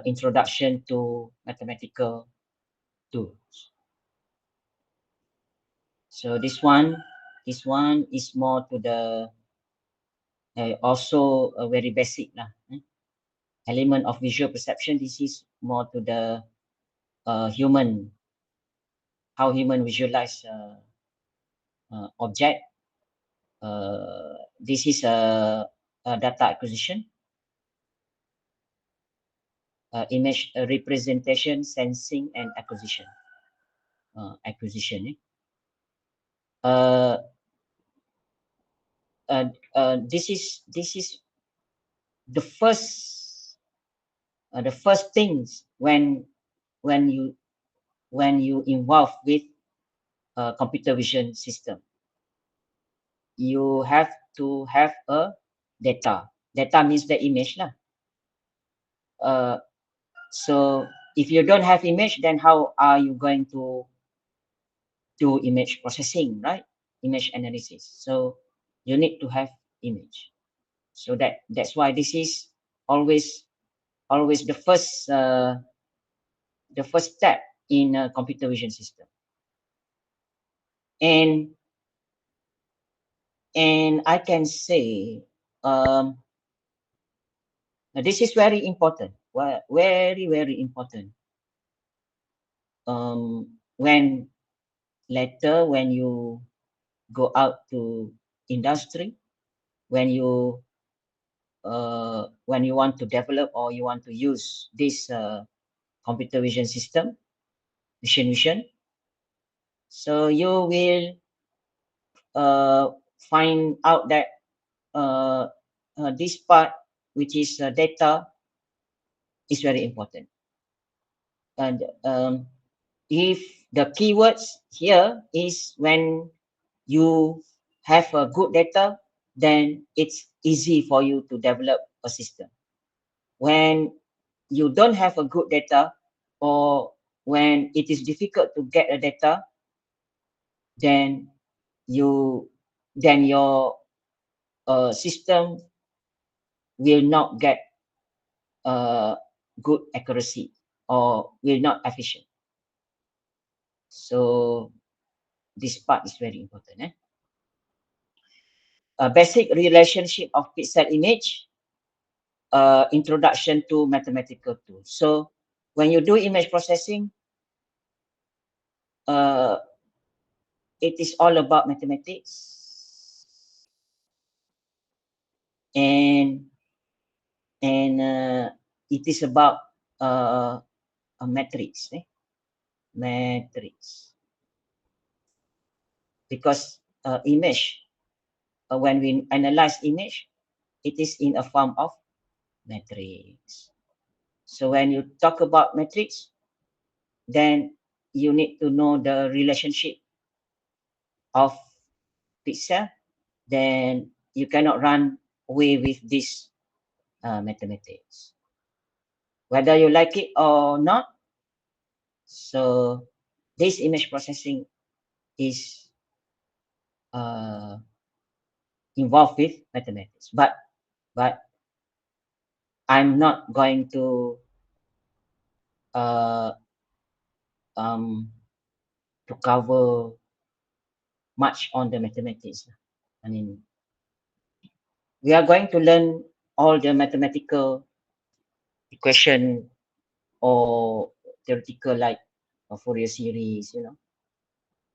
introduction to mathematical tools. So this one is more to the also a very basic lah. Element of visual perception. This is more to the human, how human visualize object. This is a data acquisition, image representation, sensing, and acquisition. This is the first things when you involve with computer vision system. You have to have a data. Data means the image lah. So if you don't have image, then how are you going to do image processing, right? Image analysis. So you need to have image. So that's why this is always the first step in a computer vision system. And I can say this is very important. Well, very important. When later when you go out to industry, when you want to develop or you want to use this computer vision system, vision, so you will find out that this part, which is data, is very important. And if the keywords here is when you have a good data, then it's easy for you to develop a system. When you don't have a good data, or when it is difficult to get a data, then your system will not get good accuracy or will not efficient. So this part is very important. A basic relationship of pixel image, introduction to mathematical tools. So when you do image processing, it is all about mathematics, and it is about a matrix, matrix, because image, when we analyze image, it is in a form of matrix. So when you talk about matrix, then you need to know the relationship of pixel. Then you cannot run away with this mathematics, whether you like it or not. So this image processing is involved with mathematics, but I'm not going to cover much on the mathematics. I mean, we are going to learn all the mathematical equation or theoretical, like a Fourier series,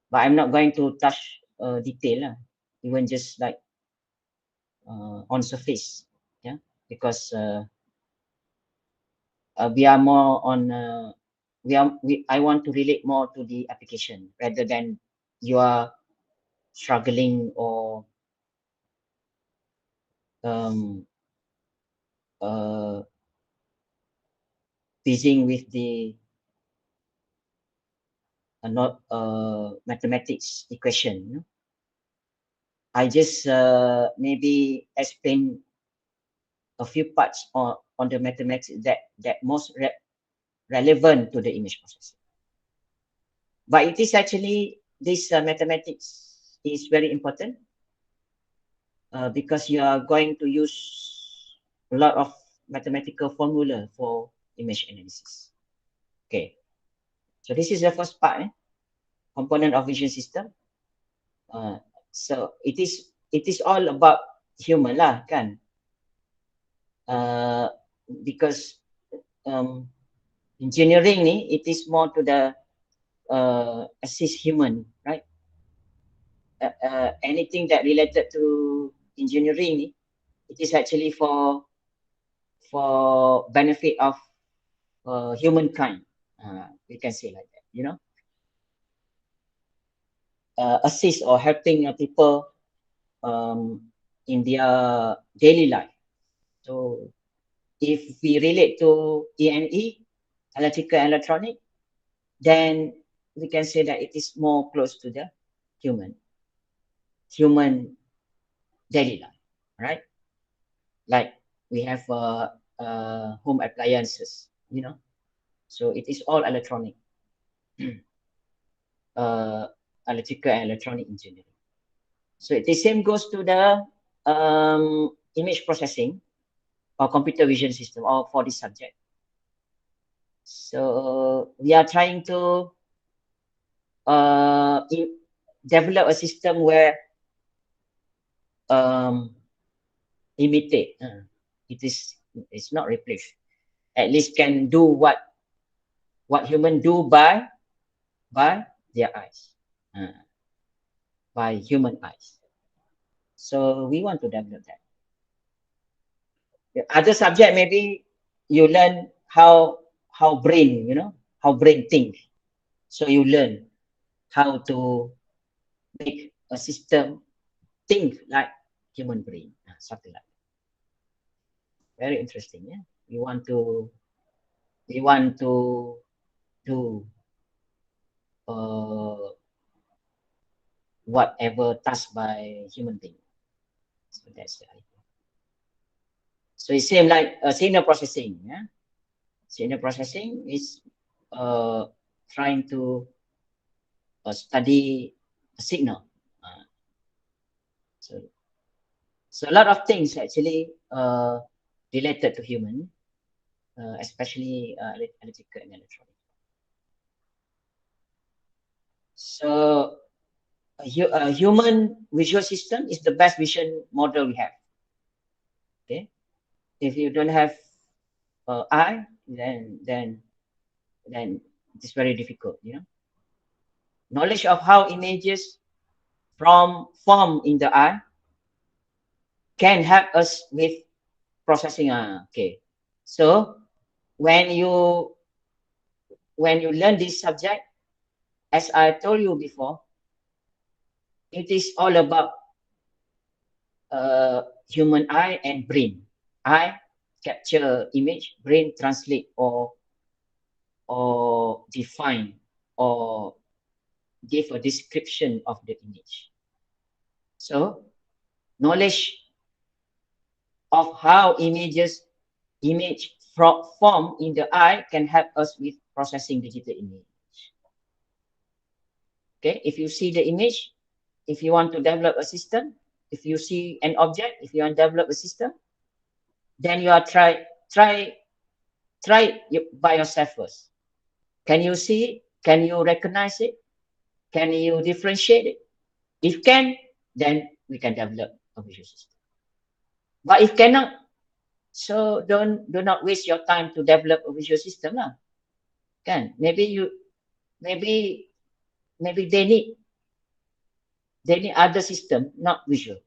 but I'm not going to touch detail, even just like on surface, because we are more on I want to relate more to the application rather than you are struggling or busy with the not mathematics equation. I just maybe explain a few parts on the mathematics that most relevant to the image processing. But it is actually, this mathematics is very important because you are going to use a lot of mathematical formula for image analysis. Okay, so this is the first part, component of vision system. So it is all about human lah, kan? Because engineering ni, it is more to the assist human, right? Anything that related to engineering, it is actually for benefit of humankind. We can say like that, you know, assist or helping people in their daily life. So if we relate to E&E, electrical and electronic, then we can say that it is more close to the human daily life, right? Like we have home appliances, you know, so it is all electronic, electrical and electronic engineering. So the same goes to the image processing or computer vision system, or for this subject. So we are trying to develop a system where imitate. It's not replace. At least can do what human do by their eyes, by human eyes. So we want to develop that. The other subject, maybe you learn how brain, you know, how brain think. So you learn how to make a system think like human brain, something like that. Very interesting. Yeah, we want to do whatever task by human being. So that's the idea. So it's same like signal processing. Yeah, signal processing is trying to study a signal. So a lot of things actually related to human, especially electrical and electronic. So a human visual system is the best vision model we have. Okay, if you don't have eye, then it's very difficult. You know, knowledge of how images form in the eye can help us with processing. Okay, so when you learn this subject, as I told you before, it is all about human eye and brain. Eye capture image, brain translate or define or give a description of the image. So knowledge of how image form in the eye can help us with processing digital image. Okay, if you see the image, if you want to develop a system, if you see an object, if you want to develop a system, then you are try by yourself first. Can you see it? Can you recognize it? Can you differentiate it? If can, then we can develop a visual system. But if cannot, so do not waste your time to develop a visual system lah. Kan? Maybe they need other system, not visual.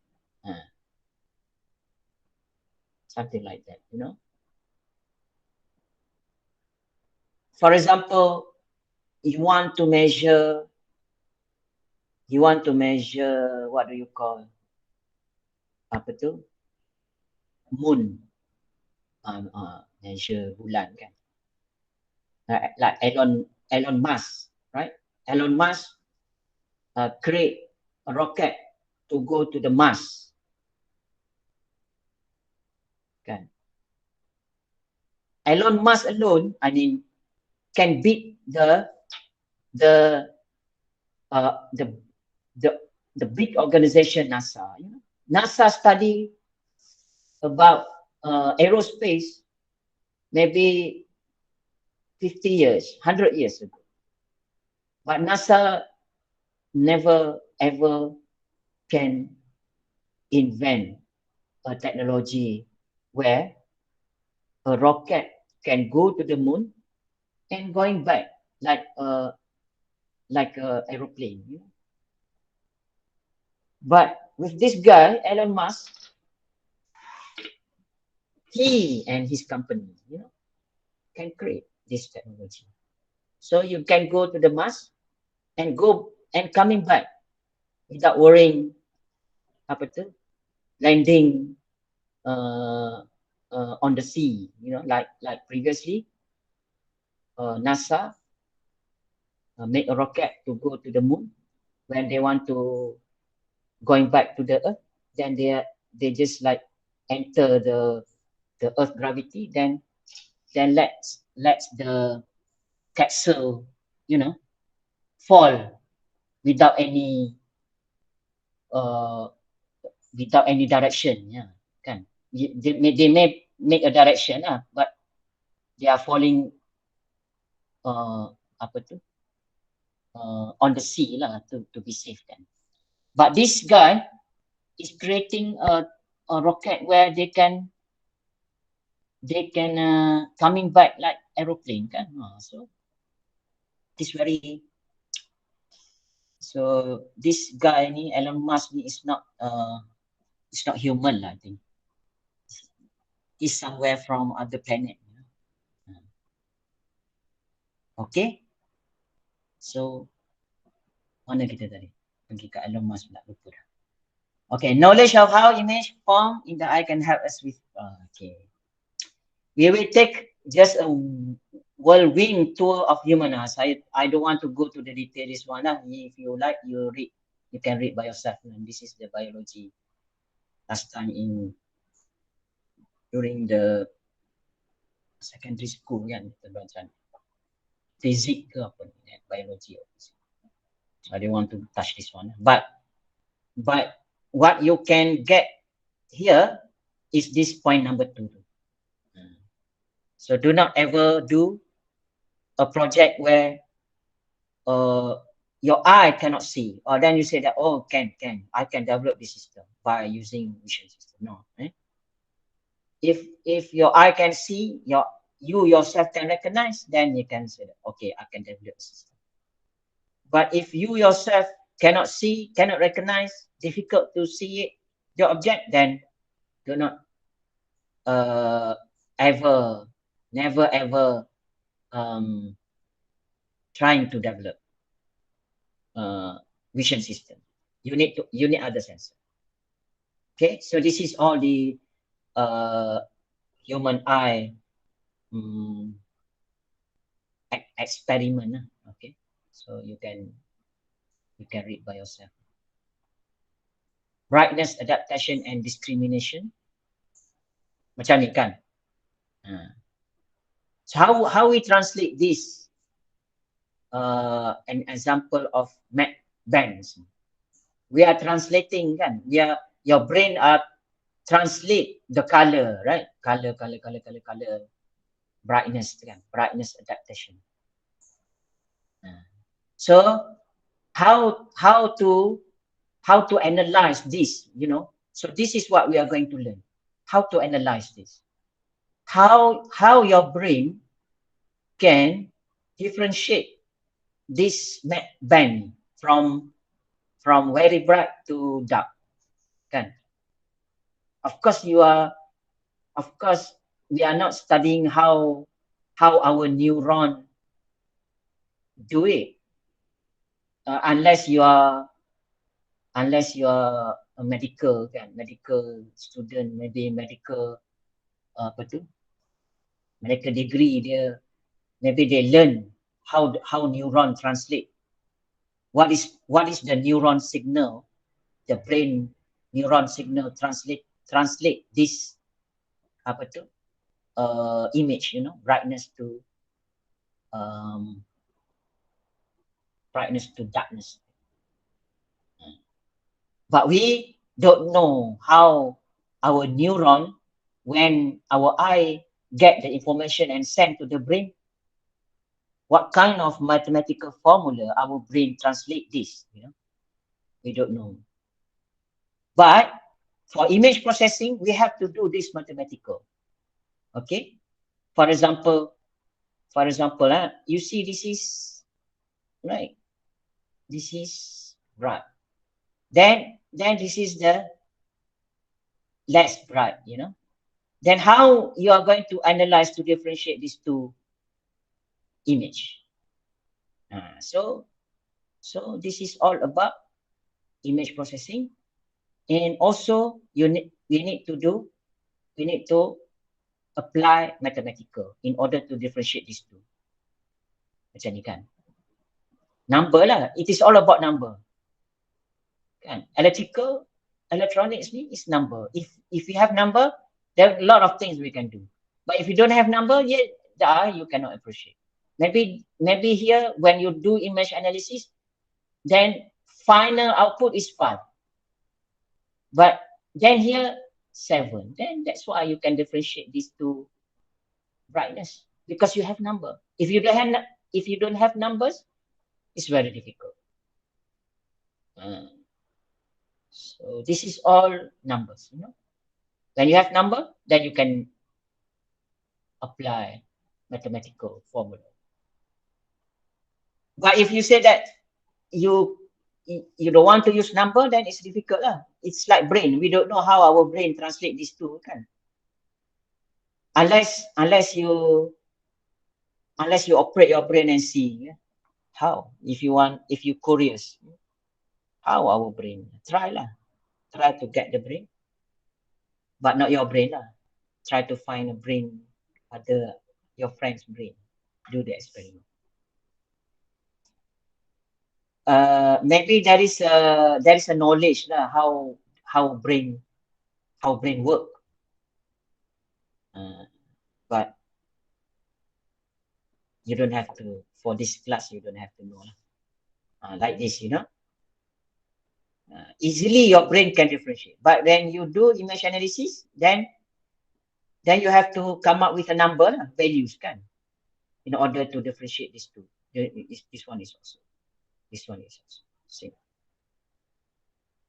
Something like that, you know. For example, you want to measure what do you call apa tu, moon, measure bulan kan, like Elon Musk, right? Elon Musk create a rocket to go to the Mars, kan? Elon Musk alone, I mean, can beat the big organization NASA. You know? NASA study about aerospace maybe 50 years, 100 years ago. But NASA never ever can invent a technology where a rocket can go to the moon and going back like a aeroplane. You know? But with this guy, Elon Musk, he and his company, can create this technology. So you can go to the Mars and go and coming back without worrying apa tu, landing on the sea, like previously, NASA make a rocket to go to the moon. When they want to going back to the Earth, then they just like enter the Earth gravity, then let's the capsule, fall without any uh without any direction, yeah, kan? They may make a direction, but they are falling apa tu on the sea lah to be safe then. But this guy is creating a rocket where they can coming back like aeroplane kan. So this very this guy ni Elon Musk ni is not human lah, I think. He's somewhere from other planet. Okay, so mana kita tadi? Pergi ke Elon Musk pula, lupa dah. Okay, knowledge of how image form in the eye can help us with. Okay, we will take just a whirlwind tour of human eyes. I don't want to go to the detail this one. If you like, you can read by yourself. And this is the biology last time during the secondary school kan, kita belajar physics ke apa ni, biology. So I don't want to touch this one. But what you can get here is this point number 2. So do not ever do a project where your eye cannot see, or then you say that, oh, I can develop this system by using vision system. No. If your eye can see, you yourself can recognize, then you can say that, okay, I can develop a system. But if you yourself cannot see, cannot recognize, difficult to see it, your object, then do not never ever trying to develop vision system. You need other sensor. Okay, so this is all the human eye experiment. Okay, so you can read by yourself. Brightness, adaptation, and discrimination. Macam ni kan? So how we translate this? An example of map bands. We are translating kan? Your brain are translate the color, right? Color, brightness kan? Brightness, adaptation. So how to analyze this? So this is what we are going to learn. How to analyze this? How your brain can differentiate this band from very bright to dark, kan? Of course we are not studying how our neuron do it, unless you are a medical student, maybe medical medical degree, maybe they learn how neuron translate. What is the neuron signal? The brain neuron signal translate this image, brightness to darkness. But we don't know how our neuron, when our eye get the information and send to the brain, What kind of mathematical formula our brain translate this? We don't know. But for image processing, we have to do this mathematical. Okay. For example, you see this is right. This is bright. Then this is the less bright. Then how you are going to analyze to differentiate these two image? So this is all about image processing, and also we need to apply mathematical in order to differentiate these two. Macam ni kan? Number lah. It is all about number. Kan? Electronics ni is number. If you have number, there are a lot of things we can do. But if you don't have number, you cannot appreciate. Maybe here when you do image analysis, then final output is 5. But then here 7. Then that's why you can differentiate these two brightness, because you have number. If you don't have numbers, it's very difficult. So this is all numbers. When you have number, then you can apply mathematical formula. But if you say that you don't want to use number, then it's difficult lah. It's like brain. We don't know how our brain translate these two, kan? Unless you operate your brain and see how. If you curious, how our brain try to get the brain, but not your brain lah. Try to find a brain, your friend's brain. Do the experiment. Maybe there is a knowledge lah how brain work. But you don't have to, for this class, you don't have to know like this, easily your brain can differentiate. But when you do image analysis, then you have to come up with a number, values, kan, in order to differentiate these two. This one is also same.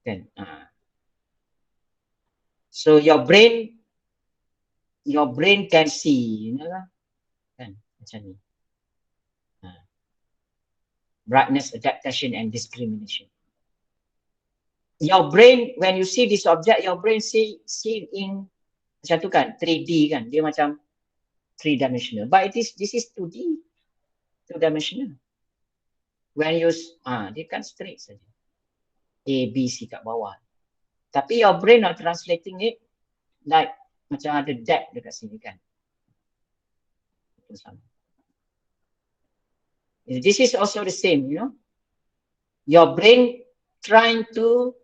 Then so your brain can see, kan, macam ni. Brightness, adaptation, and discrimination. Your brain, when you see this object, your brain see in macam tu kan, 3D kan, dia macam 3-dimensional. But this is 2D, 2-dimensional. When you dia kan straight saja, A, B, C kat bawah. Tapi your brain are translating it like macam ada depth dekat sini kan. This is also the same, your brain trying to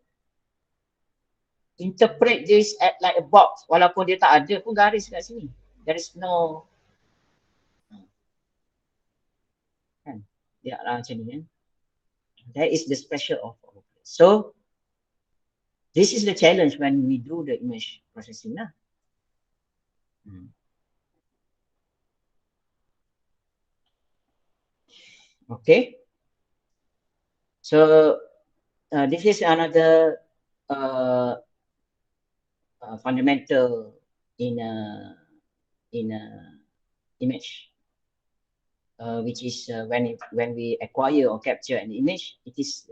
interpret this like a box, walaupun dia tak ada pun garis kat sini. There is no kan, dia macam ni kan. That is the special of our brain. So this is the challenge when we do the image processing lah. Okay. So this is another fundamental in image, which is when we acquire or capture an image, it is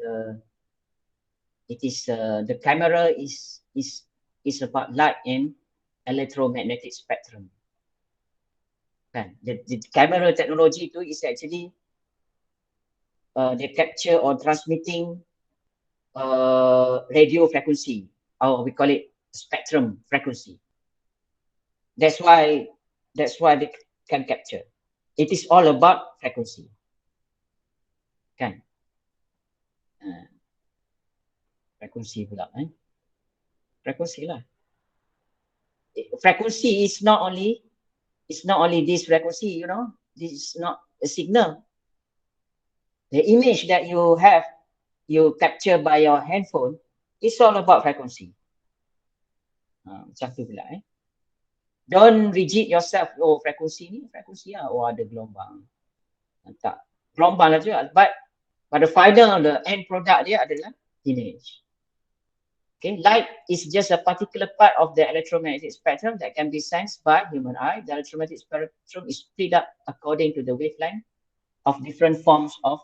the camera is about light and electromagnetic spectrum. The camera technology too is actually they capture or transmitting radio frequency, or we call it spectrum frequency. That's why they can capture. It is all about frequency. Kan? Frequency pula, frequency lah. Frequency is not only this frequency, this is not a signal. The image that you capture by your handphone is all about frequency. Macam tu pula. Don't rigid yourself. Oh, frekuensi ni, frekuensi lah. Oh, ada gelombang. Tak gelombang lah juga, but pada final the end product dia adalah image. Okay, light is just a particular part of the electromagnetic spectrum that can be sensed by human eye. The electromagnetic spectrum is split up according to the wavelength of different forms of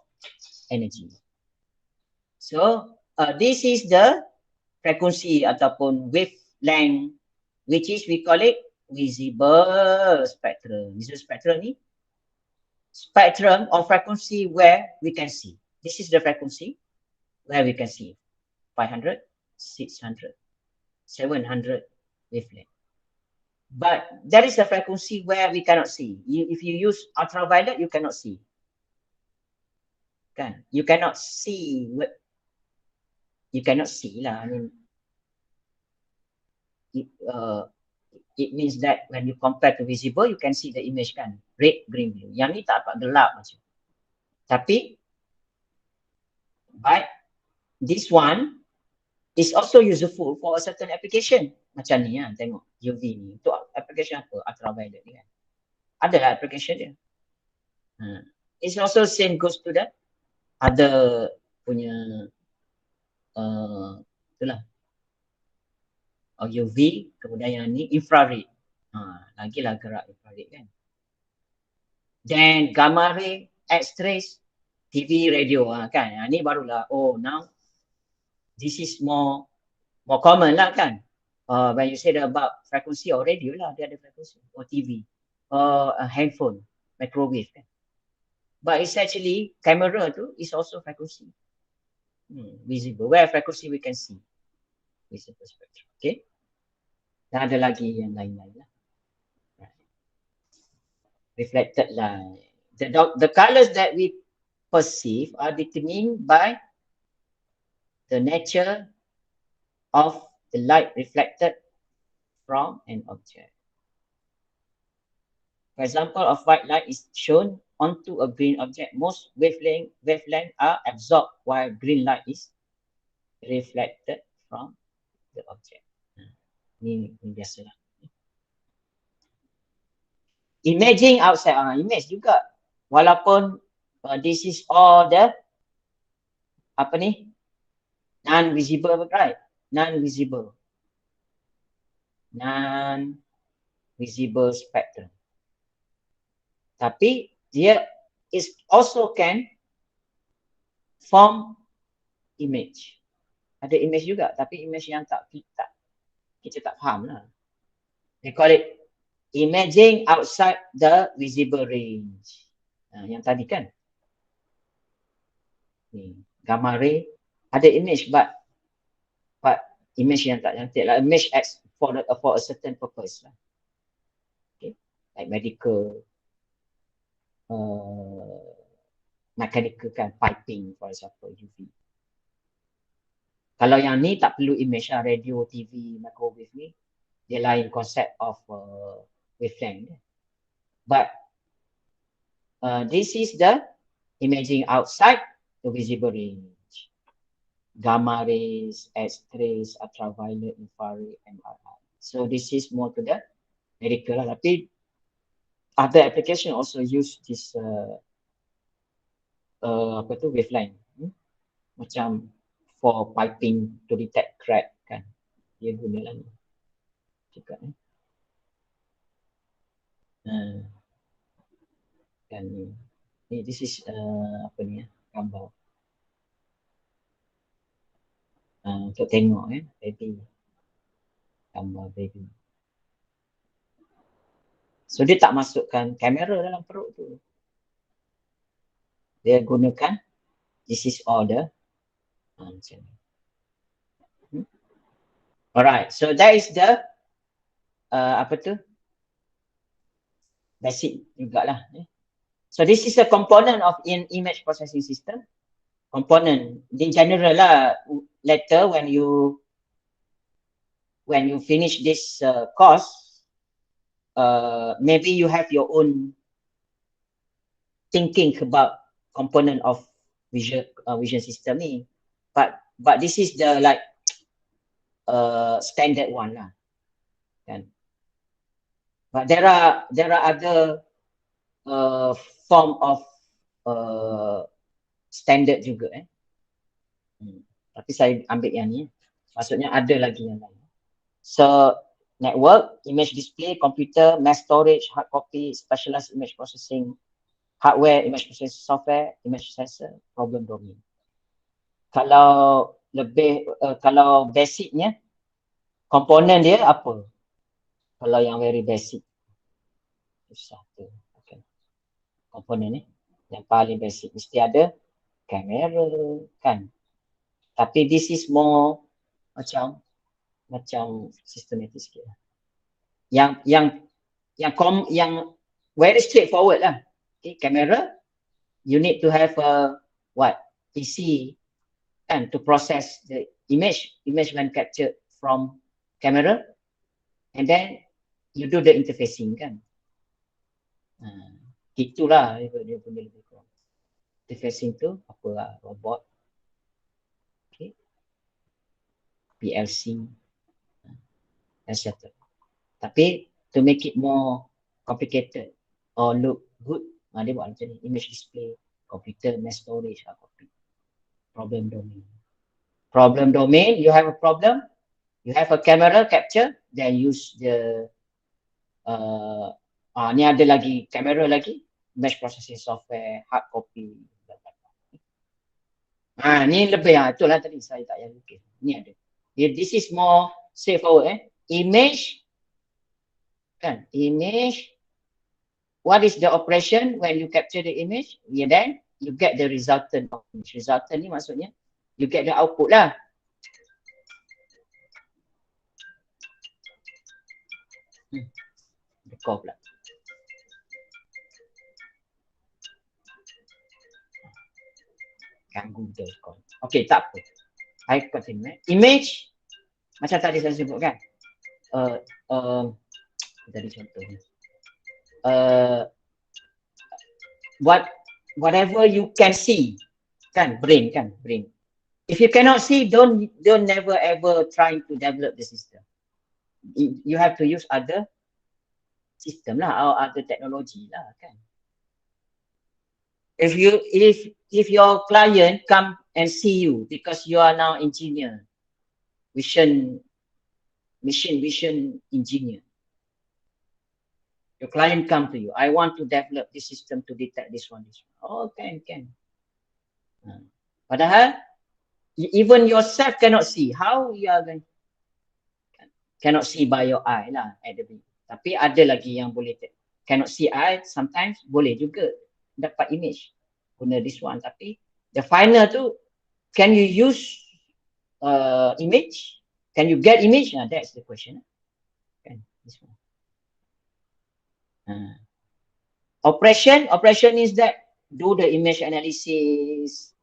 energy. So this is the frekuensi ataupun wavelength, which is we call it visible spectrum. Visible spectrum ni spectrum or frequency where we can see. This is the frequency where we can see 500, 600, 700 wavelength. But there is a frequency where we cannot see. If you use ultraviolet, you cannot see. Kan? You cannot see. You cannot see lah. I mean, it means that when you compare to visible, you can see the image kan. Red, green, blue. Yang ni tak dapat gelap macam. Tapi, but this one is also useful for a certain application. Macam ni lah, tengok UV ni. Untuk application apa? Ultraviolet ni kan. Ada lah application dia. It's also same goes to the other punya itulah. UV, kemudian yang ni infrared. Lagilah gerak infrared kan. Then gamma ray, X-rays, TV, radio kan. Ni barulah, oh now this is more common lah kan. When you say about frequency or radio lah, dia ada frequency. Or TV, or handphone, microwave kan. But it's actually, camera tu is also frequency. Visible. Where frequency we can see. Visible spectrum. Okay. Dan ada lagi yang lain-lain lah. Reflected light. The colors that we perceive are determined by the nature of the light reflected from an object. For example, of white light is shown onto a green object. Most wavelength are absorbed while green light is reflected from the object. Ni biasalah. Imaging outside, image juga. Walaupun this is all the apa ni? Non-visible, right? Non-visible spectrum. Tapi dia is also can form image. Ada image juga, tapi image yang kita tak faham lah. They call it imaging outside the visible range. Yang tadi kan. Gamma ray ada image but image yang tak cantik lah. Image for a certain purpose lah. Okay. Like medical, mechanical kan, piping for example, UV. Kalau yang ni tak perlu image lah, radio, TV, microwave ni, dia lain konsep of wavelength. But this is the imaging outside the visible range. Gamma rays, X-rays, ultraviolet, infrared, MRI. So this is more to the medical lah. Tapi other application also use this wavelength. Macam for piping to detect crack kan. Dia guna lah ni. Juga kan ni. This is gambar. Untuk tengok baby. Gambar baby. So dia tak masukkan kamera dalam perut tu. Dia gunakan this is all the macam ni. Alright, so that is the basic jugalah. So this is a component of an image processing system. Component in general lah. Later when you finish this course, maybe you have your own thinking about component of vision system ni. But this is the like standard one lah. Kan? But there are other form of standard juga Tapi saya ambil yang ni. Maksudnya ada lagi yang lain. So network, image display, computer, mass storage, hard copy, specialized image processing, hardware, image processing software, image sensor, problem domain. Kalau lebih kalau basicnya komponen dia apa? Kalau yang very basic. Susah tu. Okay. Komponen ni yang paling basic mesti ada kamera kan. Tapi this is more macam systematic sikit. Yang very straightforward lah. Okay, kamera, you need to have a PC kan to process the image when captured from camera, and then you do the interfacing kan. Itulah dia punya lebih kurang. Interfacing tu apa robot, okay, PLC, etc. Tapi to make it more complicated or look good, dia buat macam ni, image display, computer, mass storage, copy. Problem domain, you have a problem, you have a camera capture, then use the ni ada lagi kamera lagi, image processing software, hard copy. Ni lebih itulah tadi saya tak payah lukis. Ni ada. This is more straightforward Image kan, image. What is the operation when you capture the image? Then you get the resultant of image. Resultant ni maksudnya you get the output lah. Dekor pula. Ganggu dekor. Okay, tak apa. I continue. Image, macam tadi saya sebut kan. Tadi contohnya. Whatever you can see, kan, brain. If you cannot see, don't never ever try to develop the system. You have to use other system lah, or other technology lah kan. If your client come and see you because you are now engineer, machine vision engineer, your client come to you, I want to develop this system to detect this one. Oh, can. Padahal even yourself cannot see. How you are going? Cannot see by your eye lah at the beginning. Tapi ada lagi yang boleh cannot see eye, sometimes boleh juga dapat image guna this one. Tapi the final tu, can you use image? Can you get image? That's the question. Kan, this one. Operation is that do the image analysis,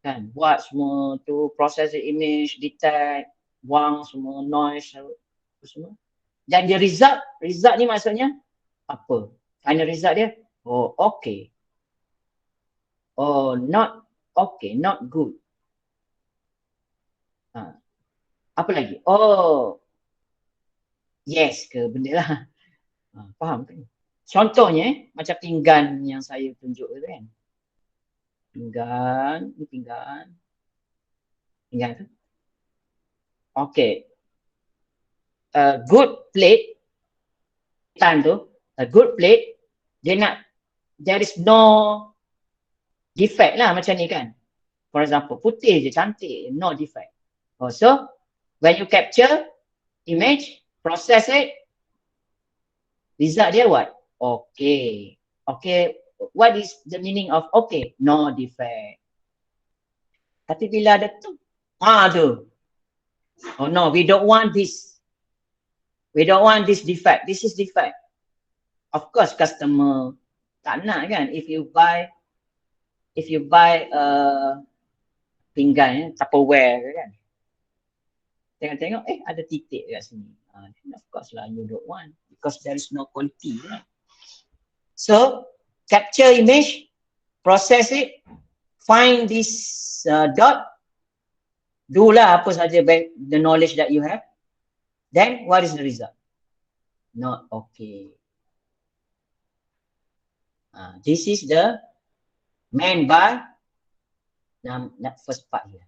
kan, buat semua tu, process the image, detect, buang semua noise semua. Dan dia result ni maksudnya apa? Final result dia, oh okay, oh not okay, not good. Apa lagi? Oh yes ke benda lah. Faham kan? Contohnya macam pinggan yang saya tunjuk tu kan. Pinggan tu. Okay. A good plate time tu, a good plate, there is no defect lah macam ni kan. For example, putih je, cantik, no defect. So when you capture image, process it, result dia what? Okay. What is the meaning of okay? No defect. Tapi bila ada tu, oh no, we don't want this. We don't want this defect. This is defect. Of course, customer tak nak kan. If you buy pinggan Tupperware kan, tengok ada titik kat sini. Of course lah, you don't want because there is no quality. Right? So capture image, process it, find this dot, do lah apa saja the knowledge that you have. Then what is the result? Not okay. This is the meant by not first part here.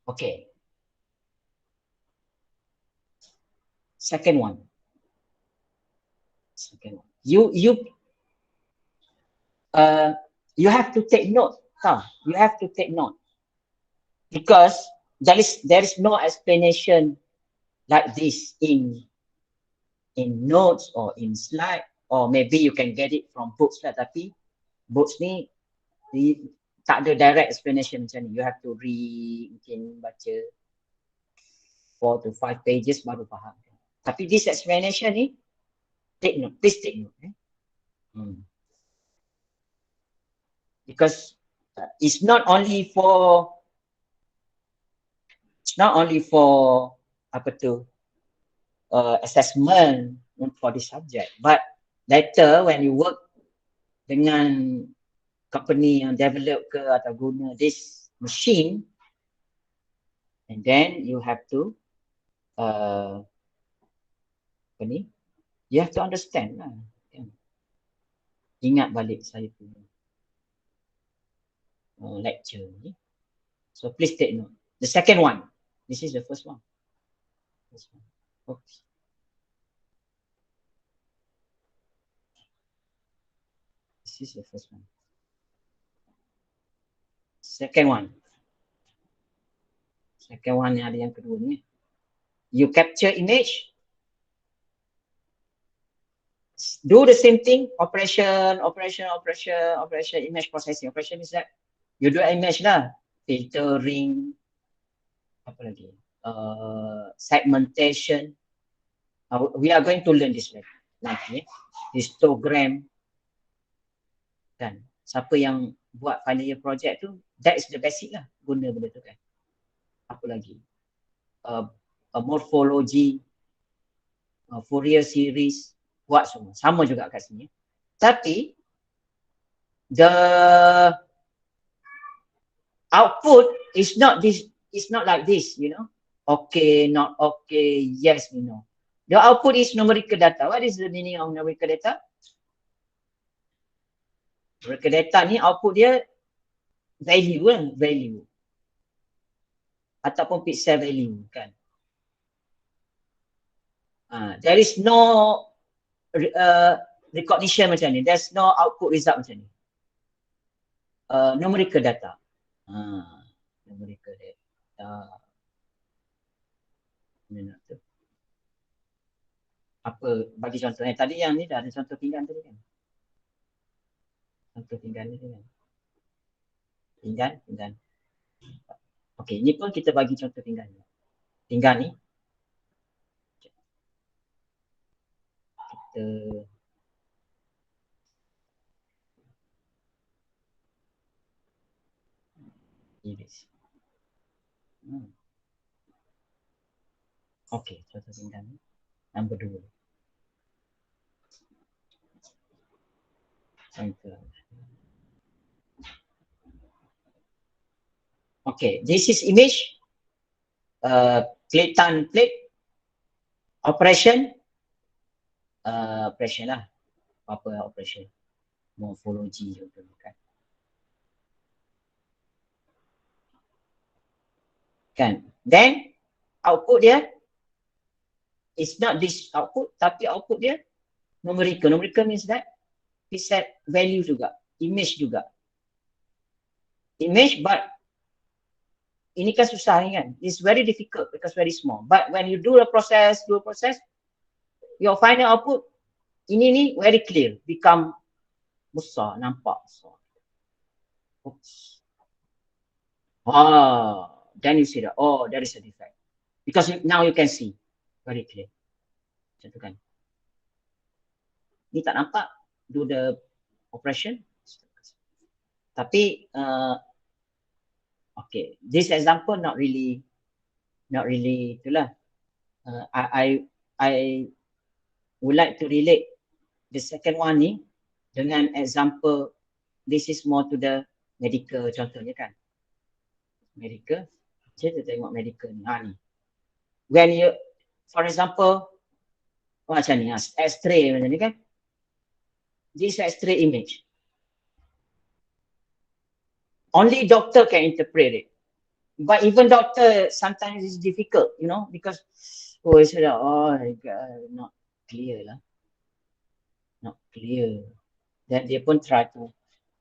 Okay. Second one. You have to take note. You have to take note because there is no explanation like this in notes or in slide, or maybe you can get it from books lah, tapi books ni tak ada direct explanation macam ni. You have to read, mungkin baca 4 to 5 pages baru faham. Tapi this explanation ni, take note, please take note. Because it's not only for apa tu assessment for this subject, but later when you work dengan company yang develop ke atau guna this machine, and then you have to you have to understand lah. Ingat balik saya punya lecture ni. So please take note. The second one. This is the first one. This one. Oops. This is the first one. Second one. Second one ni ada yang kedua ni. You capture image. Do the same thing. Operation, image processing. Operation is that you do image lah. Filtering. Apa lagi? Segmentation. We are going to learn this nanti. Histogram. Kan? Siapa yang buat final year project tu, that is the basic lah. Guna benda tu kan. Apa lagi? Morphology. Fourier series. Buat semua. Sama juga kat sini. Tapi, the output is not this. It's not like this, you know. Okay, not okay, yes, you know. The output is numerical data. What is the meaning of numerical data? Numerical data ni output dia value kan, value. Ataupun pixel value kan. There is no recognition macam ni. There's no output result macam ni. Numerical data. Numerical data. Apa bagi contoh tadi yang ni dah ada contoh pinggan tadi kan. Contoh pinggan ni kan. Pinggan. Okey, ni pun kita bagi contoh pinggan. Pinggan ni kita iris. Okey, contoh pinggan ni. Nombor 2. Contoh. Okay, this is image. Kelihatan plate. Operation. Operation lah. Apa operation? Morphology contoh kan. Kan. Then output dia it's not this output, tapi output dia numerical. Numerical means that pixel value juga, image juga. Image, but ini kan susah ni kan. It's very difficult because very small. But when you do a process, your final output ini ni very clear, become besar, nampak besar. Oops. Then you see that, there is a defect. Because now you can see very clear. Macam tu kan. Ni tak nampak, do the operation. Tapi, okay, this example not really itulah. I would like to relate the second one ni dengan example. This is more to the medical contohnya kan. Medical. Kita tengok medical ni. Ni. When you, for example, macam ni, X-ray macam ni kan. this X-ray image. Only doctor can interpret it. But even doctor sometimes it's difficult, you know, because it's like, oh my God, not clear lah, not clear. Then dia pun try to,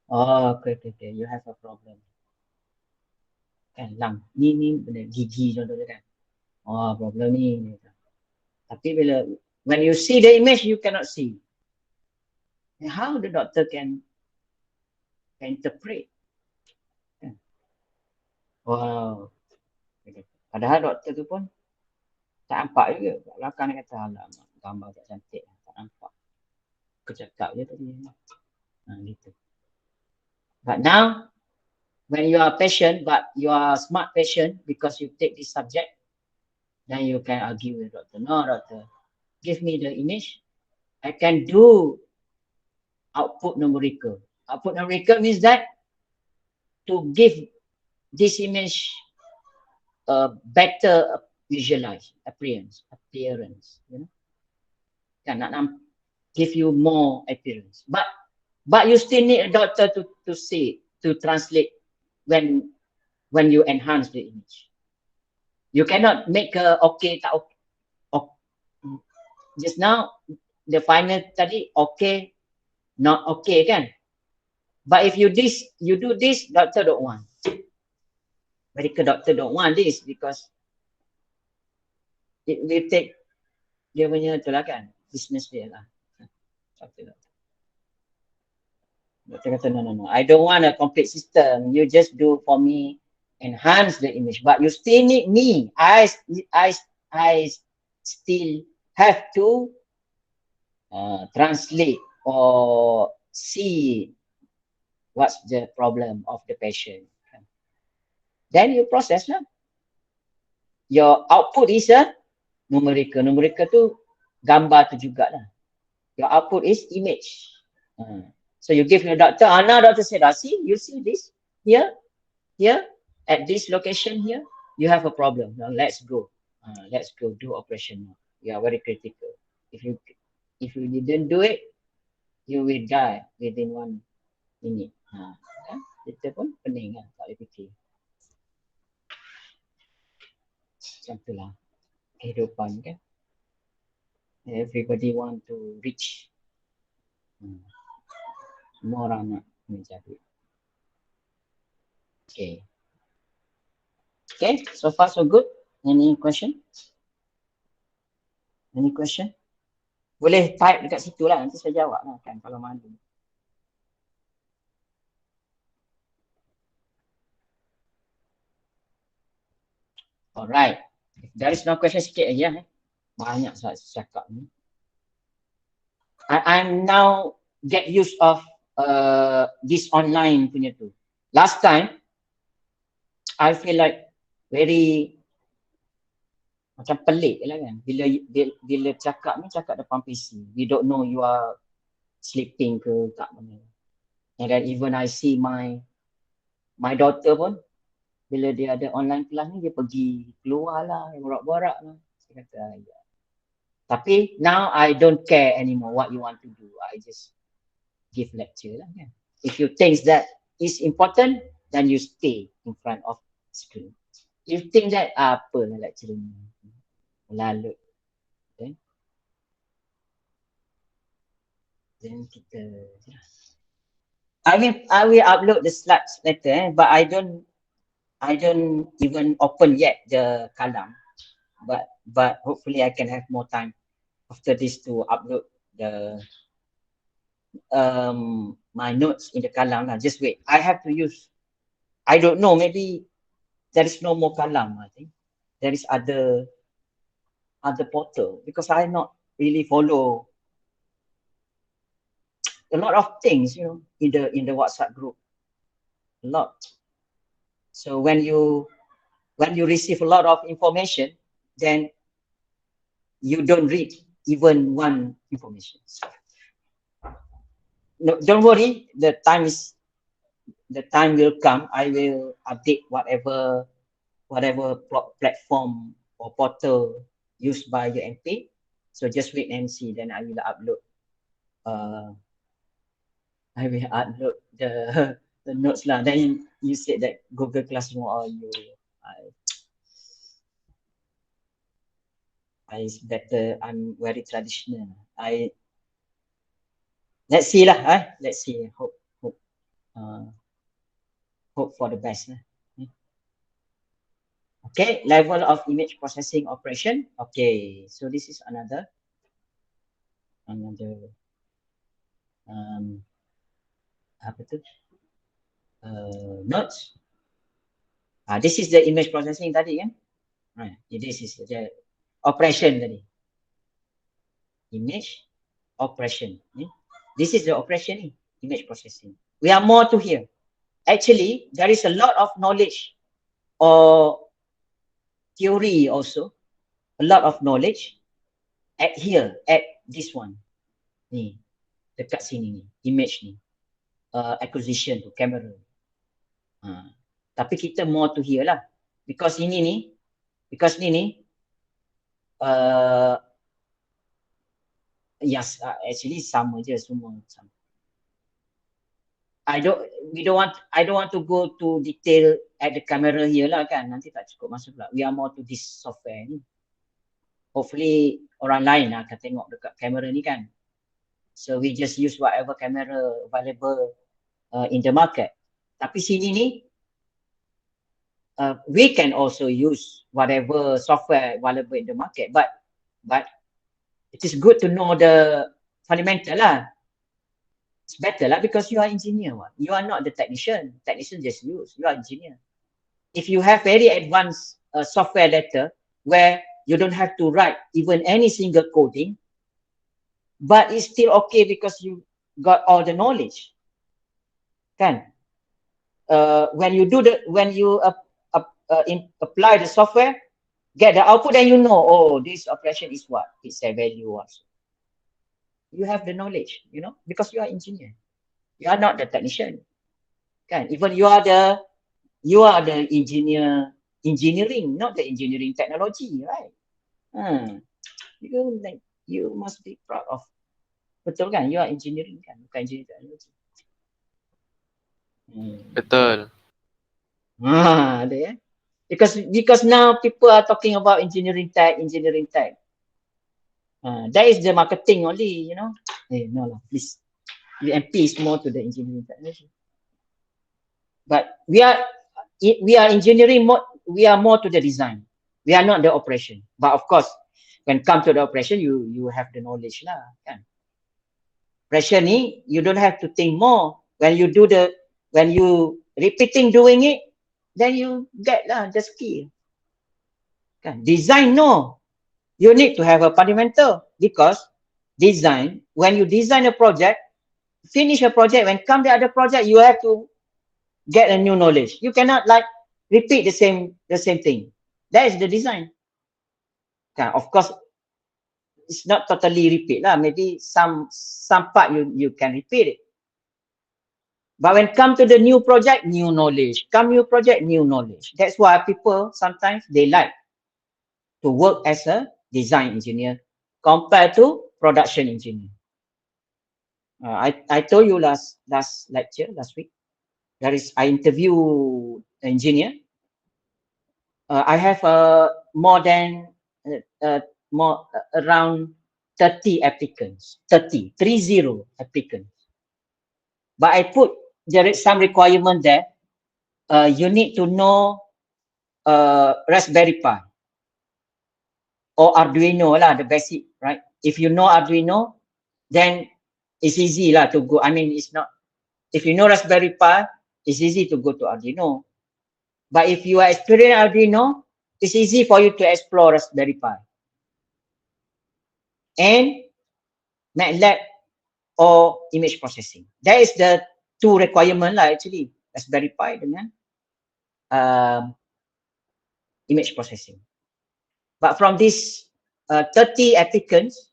oh okay, you have a problem. Kan lang, ni benda gigi contohnya kan. Oh problem ni. Tapi bila when you see the image you cannot see. And how the doctor can interpret? Wow. Padahal doktor tu pun tak nampak juga. Kat belakang dia kata, alamak, gambar tak cantik. Tak nampak. Aku cakap je tadi. Gitu. But now, when you are patient, but you are smart patient because you take this subject, then you can argue with doctor. No, doctor, give me the image. I can do output numerical. Output numerical means that to give this image a better visualize appearance, you know, can give you more appearance. But you still need a doctor to see, to translate when you enhance the image. You cannot make a okay, tak okay. Just now the final tadi okay, not okay kan? But if you do this, doctor don't want. Medical doctor don't want this because it will take dia punya tu lah kan, business dia lah. Doctor kata no, I don't want a complete system. You just do for me, enhance the image, but you still need me. I still have to translate or see what's the problem of the patient. Then you process lah. Your output is a numerical. Numerical tu gambar tu juga lah. Your output is image. So you give your doctor, now doctor said, see, you see this here, at this location here, you have a problem. Now let's go do operation now. You are very critical. If you didn't do it, you will die within 1 minute. Kita pun pening lah, tak boleh fikir. Macam tu lah kehidupan kan. Everybody want to reach. Semua orang nak menjadi. Okay, so far so good. Any question? Boleh type dekat situ lah, nanti saya jawab lah kan kalau malu. Alright, if there is no question, sikit aja. Banyak saya cakap ni. I'm now get used of this online punya tu. Last time, I feel like very macam pelik lah kan. Bila cakap depan PC, we don't know you are sleeping ke tak mana. And then even I see my daughter pun, bila dia ada online kelas ni, dia pergi keluar lah, borak-borak lah. Saya kata, ya. Tapi now I don't care anymore what you want to do. I just give lecture lah kan. If you think that is important, then you stay in front of screen. You think that apa lah lecture ni, lalu. Okay. Then kita, I will upload the slides later, but I don't even open yet the kalam, but hopefully I can have more time after this to upload the my notes in the kalam lah. Just wait, I have to use, I don't know, maybe there is no more kalam. I think there is other portal because I not really follow a lot of things, you know, in the WhatsApp group, a lot. So when you receive a lot of information, then you don't read even one information. No, don't worry. The time will come. I will update whatever platform or portal used by your MP. So just wait and see. Then I will upload I will upload the notes lah. Then you said that Google Classroom or you, I is better. I'm very traditional. Let's see lah. Let's see. Uh, hope for the best. Okay, level of image processing operation. Okay, so this is another apa tu? Notes. This is the image processing tadi kan? This is the operation tadi. Image operation. This is the operation, image processing. We are more to here. Actually, there is a lot of knowledge or theory also. A lot of knowledge at here, at this one. Ni, dekat sini ni, image ni. Acquisition to camera. Tapi kita more to here lah. Because ni yes, actually sama je semua sama. I don't want to go to detail at the camera here lah kan. Nanti tak cukup masa pula. We are more to this software ni. Hopefully orang lain akan tengok dekat kamera ni kan. So we just use whatever camera available in the market. Tapi sini ni we can also use whatever software available in the market, but it is good to know the fundamental lah. It's better lah because you are engineer. You are not the technician. Technician just use. You are engineer. If you have very advanced software letter where you don't have to write even any single coding, but it's still okay because you got all the knowledge. Kan? When you apply the software, get the output, then you know, oh, this operation is what? It's a value also. You have the knowledge, you know, because you are engineer. You are not the technician. Kan? Even you are the engineering, not the engineering technology, right? You must be proud of. Betul kan? You are engineering kan? Bukan engineering technology. Betul. Ada ya. Because now people are talking about engineering tech. That is the marketing only, you know. No, please. UMP is more to the engineering technology. But we are engineering more. We are more to the design. We are not the operation. But of course, when come to the operation, you have the knowledge lah, kan. Operation ni, you don't have to think more. When you repeating doing it, then you get lah the skill. Kan? Design, no. You need to have a fundamental because design, when you design a project, finish a project, when come the other project, you have to get a new knowledge. You cannot like repeat the same thing. That is the design. Kan? Of course, it's not totally repeat lah. Maybe some part you can repeat it. But when come to the new project, new knowledge. New project, new knowledge. That's why people sometimes they like to work as a design engineer compared to production engineer. I told you last lecture, last week, I interview engineer. I have around 30 applicants, 30 applicants. But I put some requirement there. You need to know Raspberry Pi or Arduino lah, the basic, right? If you know Arduino, then it's easy lah to go. I mean, it's not. If you know Raspberry Pi, it's easy to go to Arduino. But if you are experienced Arduino, it's easy for you to explore Raspberry Pi. And MATLAB or image processing. That is the two requirement lah actually. Raspberry Pi dengan image processing. But from these 30 applicants,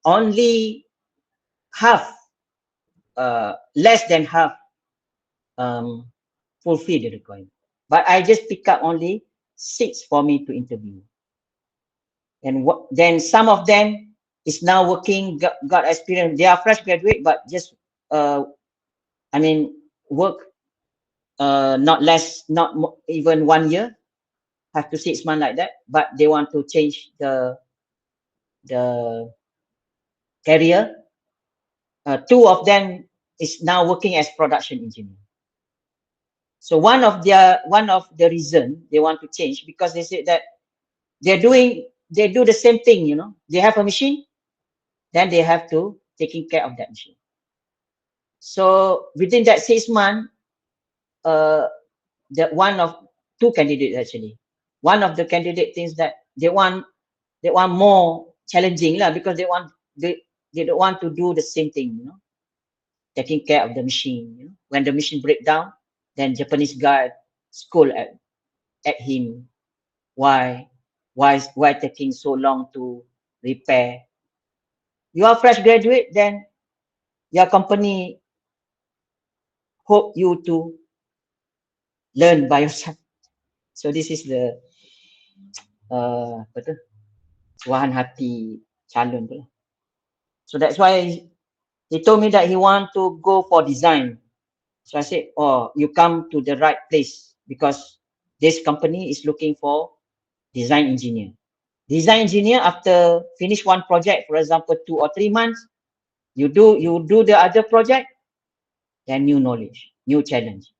only half, less than half, fulfill the requirement. But I just pick up only 6 for me to interview. And then some of them is now working, got experience. They are fresh graduate, but just I mean work not less, not even 1 year, have to 6 months like that, but they want to change the career. Two of them is now working as production engineer. So one of the reason they want to change, because they said that they do the same thing, you know. They have a machine, then they have to taking care of that machine. So within that 6 months, the one of two candidates actually. One of the candidate thinks that they want more challenging lah, because they don't want to do the same thing, you know, taking care of the machine. You know, when the machine break down, then Japanese guy scold at him. Why taking so long to repair? You are fresh graduate, then your company hope you to learn by yourself. So this is the apa tu, suahan hati calon tu lah. So that's why he told me that he want to go for design. So I said, oh, you come to the right place, because this company is looking for design engineer. Design engineer, after finish one project, for example, 2 or 3 months, you do the other project, then new knowledge, new challenge,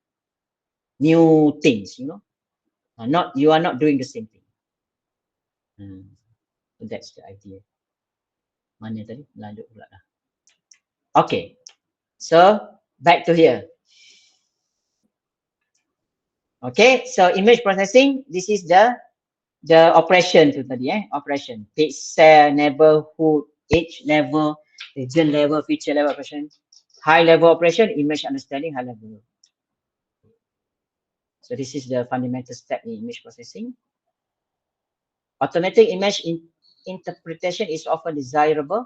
new things, you know. Not you are not doing the same thing. So that's the idea. Mana tadi? Lanjut pula lah. Okay. So back to here. Okay, so image processing, this is the operation tu tadi, operation. Pixel, neighborhood, age level, region level, feature level operation. High level operation, image understanding, high level. So this is the fundamental step in image processing. Automatic image interpretation is often desirable.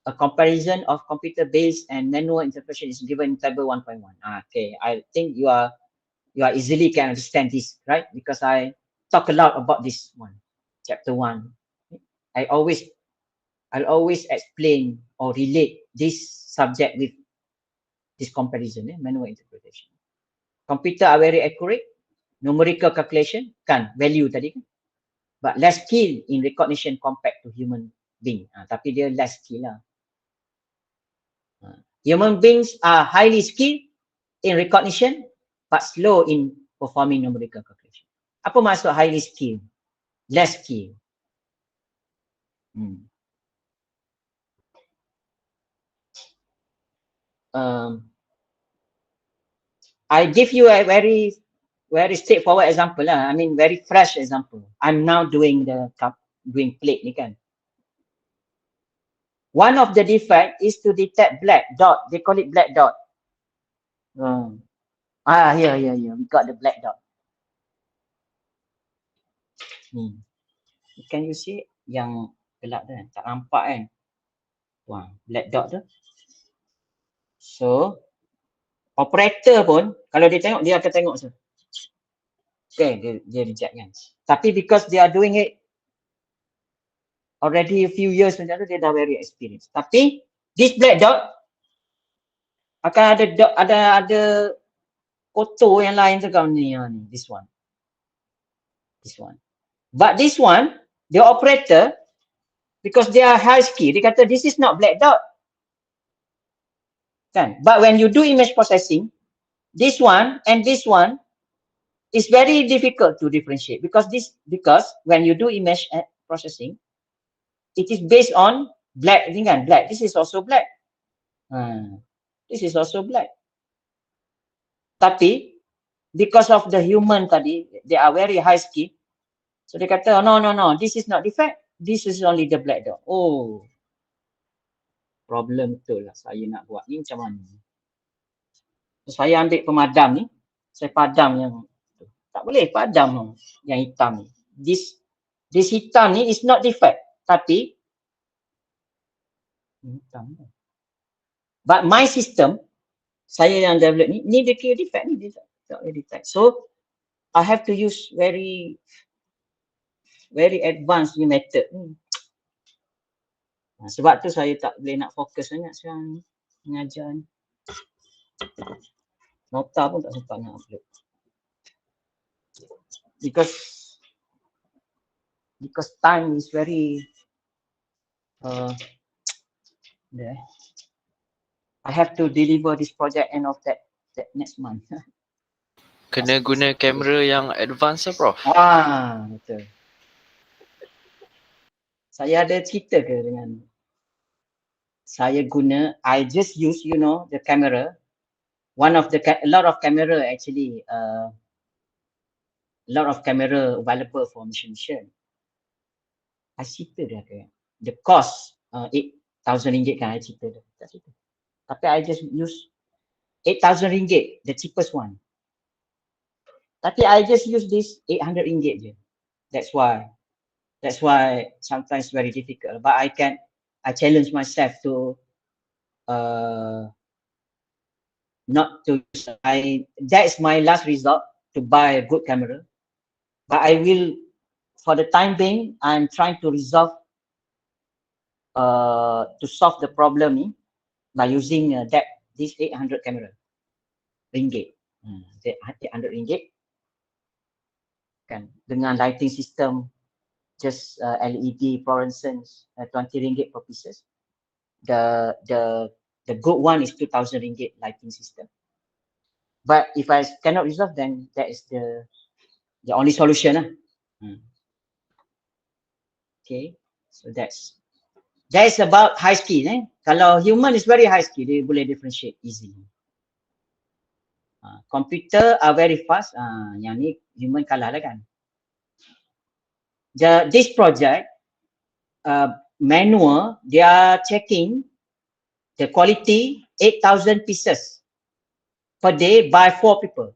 A comparison of computer-based and manual interpretation is given in table 1.1. Okay, I think you are easily can understand this, right? Because I talk a lot about this one, chapter 1. I'll always explain or relate this subject with this comparison, manual interpretation. Computer are very accurate, numerical calculation, kan, value tadi kan, but less skill in recognition compared to human being. Tapi dia less skill lah. Human beings are highly skilled in recognition, but slow in performing numerical calculation. Apa maksud highly skilled? Less skill. I give you a very straightforward example lah. I mean very fresh example. I'm now doing plate ni kan. One of the defect is to detect black dot. They call it black dot. Here. We got the black dot. Can you see yang gelap tu kan? Tak nampak kan? Wah, black dot tu. So, operator pun, kalau dia tengok, dia akan tengok tu. Okay, dia reject kan. Tapi because they are doing it already a few years macam tu, dia dah very experienced. Tapi, this black dot, akan ada kotor yang lain tu kan ni, this one. But this one, the operator, because they are high skill, dia kata this is not black dot. Kan? But when you do image processing, this one and this one is very difficult to differentiate, because when you do image processing, it is based on black, ini kan, black. This is also black. This is also black. Tapi because of the human tadi, they are very high skill. So dia kata, no, this is not defect. This is only the black dot. Oh, problem betul lah saya nak buat ni macam mana. Saya ambil pemadam ni, saya padam yang tak boleh padam yang hitam ni. This hitam ni is not defect, tapi hitam. But my system, saya yang develop ni dia kira defect ni, dia tak boleh detect. So I have to use very advanced method. Sebab tu saya tak boleh nak fokus sangat sekarang ni mengajar ni. Nota pun tak sempat nak upload. Because time is very there. I have to deliver this project end of that next month. Kena guna kamera yang advance lah, Prof. Betul. Saya ada cerita ke dengan saya guna, I just use, the camera. A lot of camera actually, a lot of camera available for mission. I cerita dia ke. The cost, 8,000 ringgit kan, I cerita dia. Tak cerita. Tapi I just use 8,000 ringgit, the cheapest one. Tapi I just use this 800 ringgit je. That's why sometimes very difficult. But I challenge myself to not to use. That's my last resort to buy a good camera. But I will, for the time being, I'm trying to to solve the problem by using this 800 camera ringgit. 800 ringgit kan, dengan lighting system just LED fluorescence 20 ringgit per pieces. The good one is 2,000 ringgit lighting system. But if I cannot resolve, then that is the only solution. Okay, so that's about high skill. Kalau human is very high skill, dia boleh differentiate easily. Computer are very fast. Yang ni human kalah lah kan. This project manual, they are checking the quality 8,000 pieces per day by 4 people.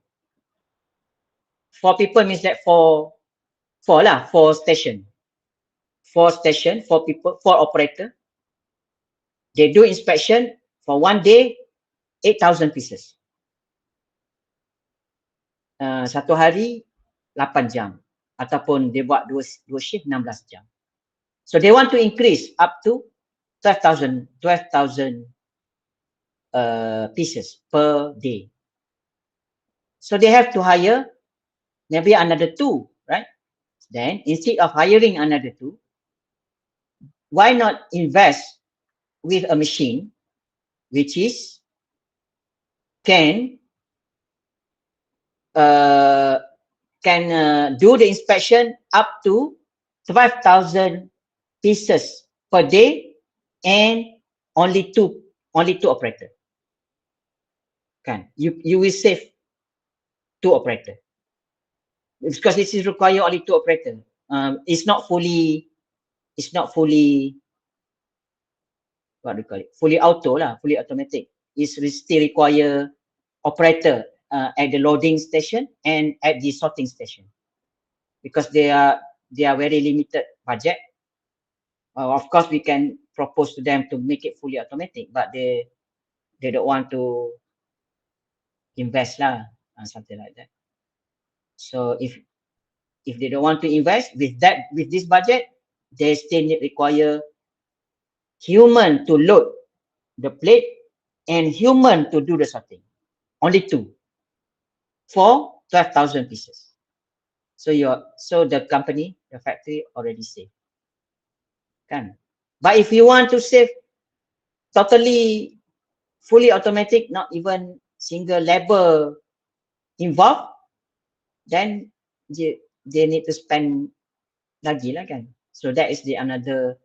4 people means that 4 station. 4 station, 4 people, 4 operator. They do inspection for 1 day, 8,000 pieces. Satu hari 8 jam ataupun dia buat dua shift 16 jam. So they want to increase up to 12,000 pieces per day. So they have to hire maybe another 2, right? Then instead of hiring another 2, why not invest with a machine which is can do the inspection up to 5,000 pieces per day and only two operator. Kan? You will save 2 operator because this is require only 2 operator. It's not fully what do you call it? Fully auto lah, fully automatic. It's still require operator at the loading station and at the sorting station because they are very limited budget. Of course, we can propose to them to make it fully automatic, but they don't want to invest lah, something like that. So if they don't want to invest with this budget, they still require human to load the plate and human to do the sorting. Only 2 for 12,000 pieces. So the company, the factory already saved. Kan? But if you want to save totally fully automatic, not even single labor involved, then they need to spend lagi lah kan. So that is another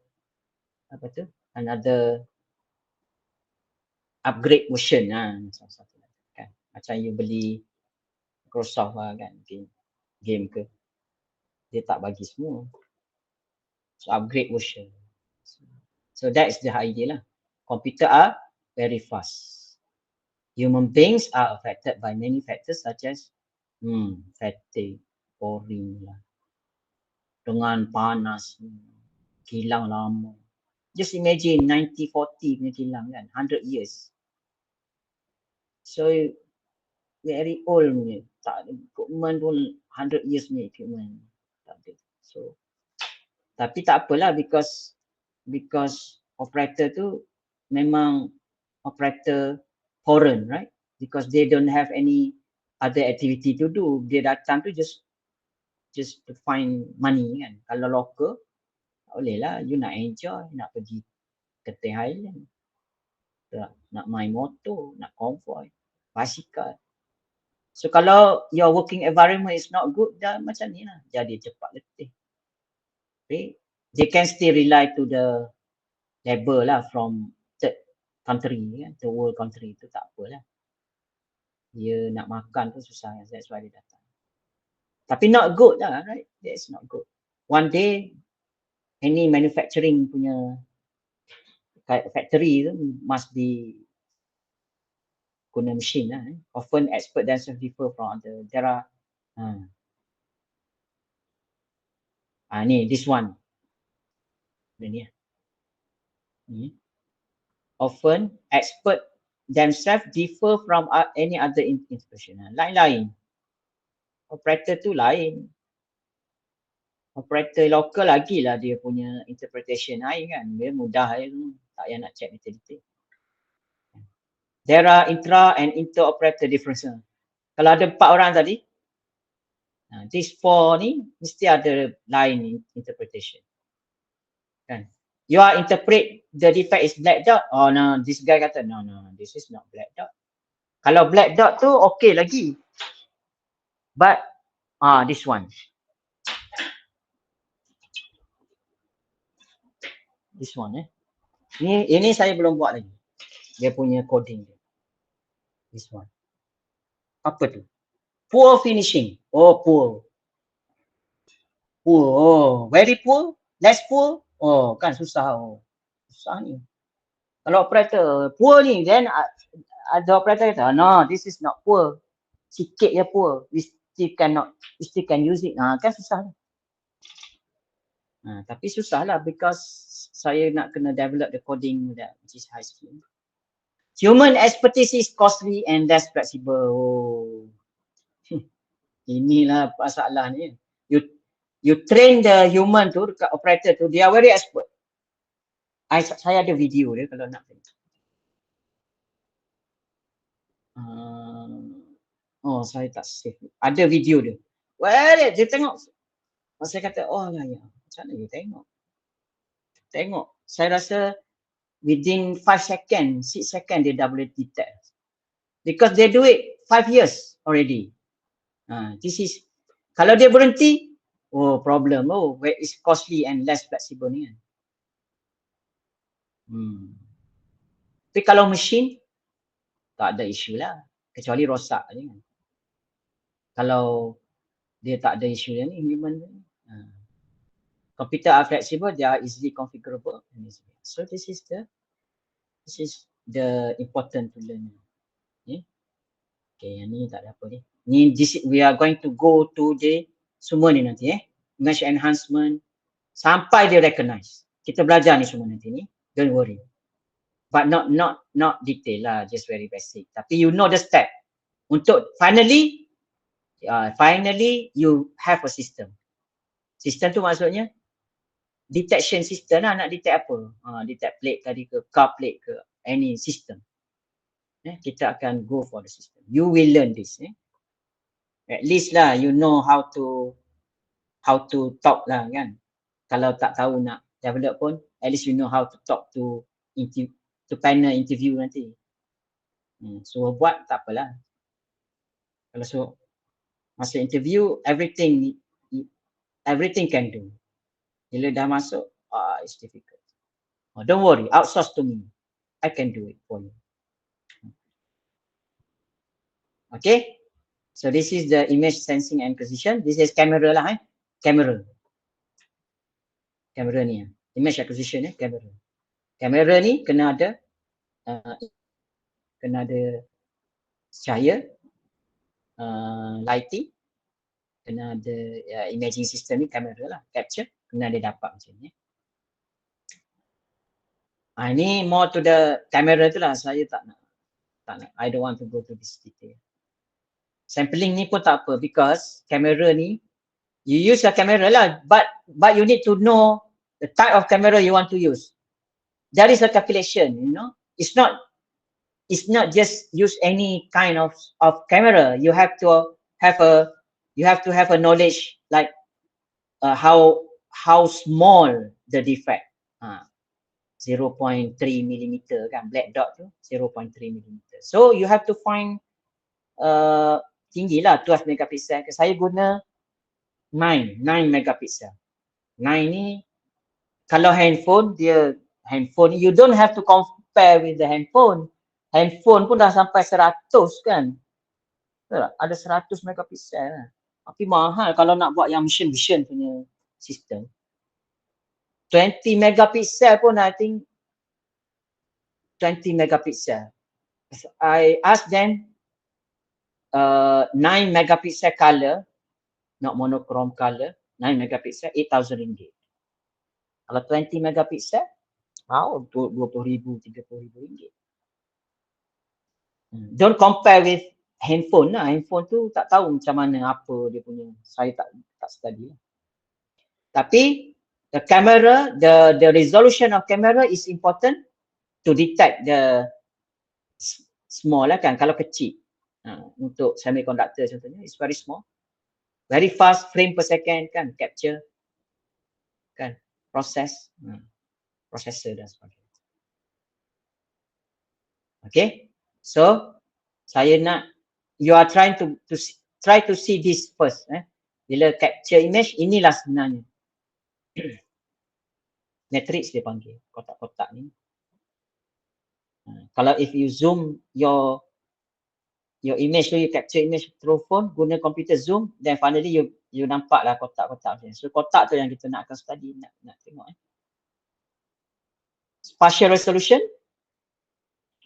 upgrade version kan. Macam you beli Microsoft lah kan, game ke, dia tak bagi semua. So upgrade version. So that is the idea lah. Computer are very fast. Human beings are affected by many factors such as fatigue, boring lah, dengan panas, kilang lama. Just imagine 1940 punya kilang kan, 100 years. So very old punya, tak ada equipment pun 100 years punya equipment. Tak ada. So tapi tak apalah because operator tu memang operator foreign, right? Because they don't have any other activity to do. Dia datang tu just to find money kan. Kalau local, tak boleh lah. You nak enjoy, nak pergi ke Teh Highland, nak main motor, nak convoy, basikal. So kalau your working environment is not good, dah macam ni lah. Jadi cepat letih. Okay. They can still rely to the labor lah from third country, kan, third world country tu tak apa lah. Dia nak makan tu susah, that's why dia datang. Tapi not good lah, right? That's not good. One day, any manufacturing punya factory tu must be guna machine lah. Often expert themselves differ from other. There are ni, this one. Ni. Often expert themselves differ from any other institution. Lain-lain. Operator tu lain. Operator local lagi lah dia punya interpretation lain kan. Dia mudah je. Tak payah nak check detail-detail. There are intra and inter-operator differences. Kalau ada 4 orang tadi, these 4 ni mesti ada lain interpretation. Kan? You are interpret the defect is black dot. Oh no, this guy kata no, this is not black dot. Kalau black dot tu okay lagi. But this one. This one Ini saya belum buat lagi. Dia punya coding dia. This one. Apa tu? Poor finishing. Oh, poor. Poor. Oh, very poor. Less poor. Oh, kan susah. Oh, susah ni. Kalau operator poor ni, then ada operator kata, no, this is not poor. Sikit je poor. We still can use it. Kan susah. Tapi susah lah because saya nak kena develop the coding that which is high skill. Human expertise is costly and less flexible. Oh. Inilah masalah ni. You train the human tu, dekat operator tu, they are very expert. Saya ada video dia kalau nak tengok. Saya tak save. Ada video dia. Well, dia tengok. Saya kata, oh lah ya. Macam mana dia tengok? Tengok. Saya rasa within 5 seconds, 6 seconds dia dah boleh detect. Because they do it 5 years already. This is, kalau dia berhenti, problem. Where is costly and less flexible ni kan. Tapi kalau mesin, tak ada isu lah. Kecuali rosak je kan. Kalau dia tak ada isu ni, human ni. Computer are flexible, they are easily configurable. So this is the important to learn. Okay, yang ni tak ada apa ni. We are going to go to the semua ni nanti image enhancement sampai dia recognize. Kita belajar ni semua nanti ni. Don't worry. But not detail lah, just very basic. Tapi you know the step. Untuk finally you have a system. System tu maksudnya detection system lah, nak detect apa? Detect plate tadi ke, car plate ke, any system. Kita akan go for the system. You will learn this. At least lah you know how to talk lah kan. Kalau tak tahu nak develop pun, at least you know how to talk to panel interview nanti. So buat tak apalah. Kalau so masa interview everything can do. Bila dah masuk, it's difficult. Don't worry, outsource to me. I can do it for you. Okay, so this is the image sensing and acquisition. This is camera lah camera ni image acquisition camera. Kamera ni kena ada cahaya, lighting, kena ada imaging system ni kamera lah, capture, kena ada dapat macam ni. Ini more to the camera tu lah, saya tak nak. I don't want to go to this detail. Sampling ni pun tak apa because kamera ni you use a camera lah, but you need to know the type of camera you want to use. There is a calculation, you know. It's not just use any kind of camera. You have to have a knowledge like how small the defect. 0.3 millimeter kan, black dot tu 0.3 millimeter. So you have to find tinggi lah 12 megapixel. Saya guna 9 megapixel. 9 ni kalau handphone you don't have to compare with the handphone. Handphone pun dah sampai 100 kan. Ada 100 megapixel lah. Tapi mahal kalau nak buat yang vision punya sistem. 20 megapixel pun I think 20 megapixel. I asked them 9 megapixel color, not monochrome color, 9 megapixel, 8,000 ringgit. Kalau 20 megapixel, 20,000, 30,000 ringgit. Don't compare with handphone lah. Handphone tu tak tahu macam mana apa dia punya. Saya tak study lah. Tapi the camera, the resolution of camera is important to detect the small lah kan, kalau kecil. Untuk semiconductor contohnya, it's very small. Very fast frame per second kan, capture kan, process, processor dan sebagainya. Okay, so saya nak you are trying to try to see this first. Bila capture image, inilah sebenarnya matrix dia panggil, kotak-kotak ni. Kalau if you zoom your image tu, you capture image through phone, guna computer zoom, then finally you nampak lah kotak-kotak ni. So kotak tu yang kita nak akan study, nak tengok. Spatial resolution,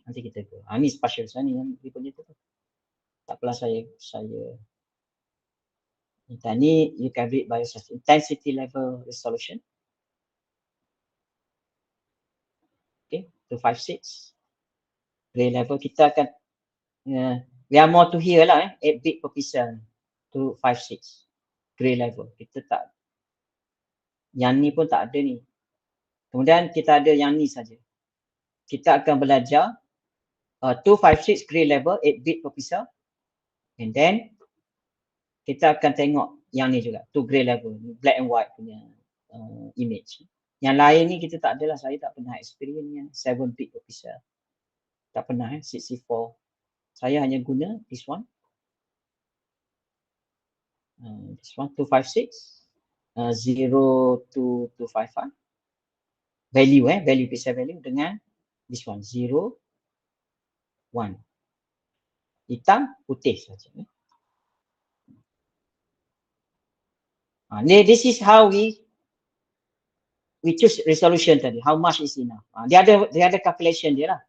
nanti kita go. Ni spatial resolution ni yang dia punya tu. Tak apalah saya ni you can read by yourself. Intensity level resolution. Okay, 256. Gray level kita akan we are more to here lah 8 bit per pixel. 256. Gray level. Kita tak, yang ni pun tak ada ni. Kemudian kita ada yang ni saja. Kita akan belajar 256 gray level, 8 bit per pixel. And then kita akan tengok yang ni juga, 2 gray level, black and white punya image. Yang lain ni kita tak adalah, saya tak pernah experience yang 7 bit per pixel. Tak pernah 64. Saya hanya guna this one. This one 256 02255 value pixel value dengan this one 0 1 hitam putih saja. This is how we choose resolution tadi, how much is enough. Dia ada calculation dia lah.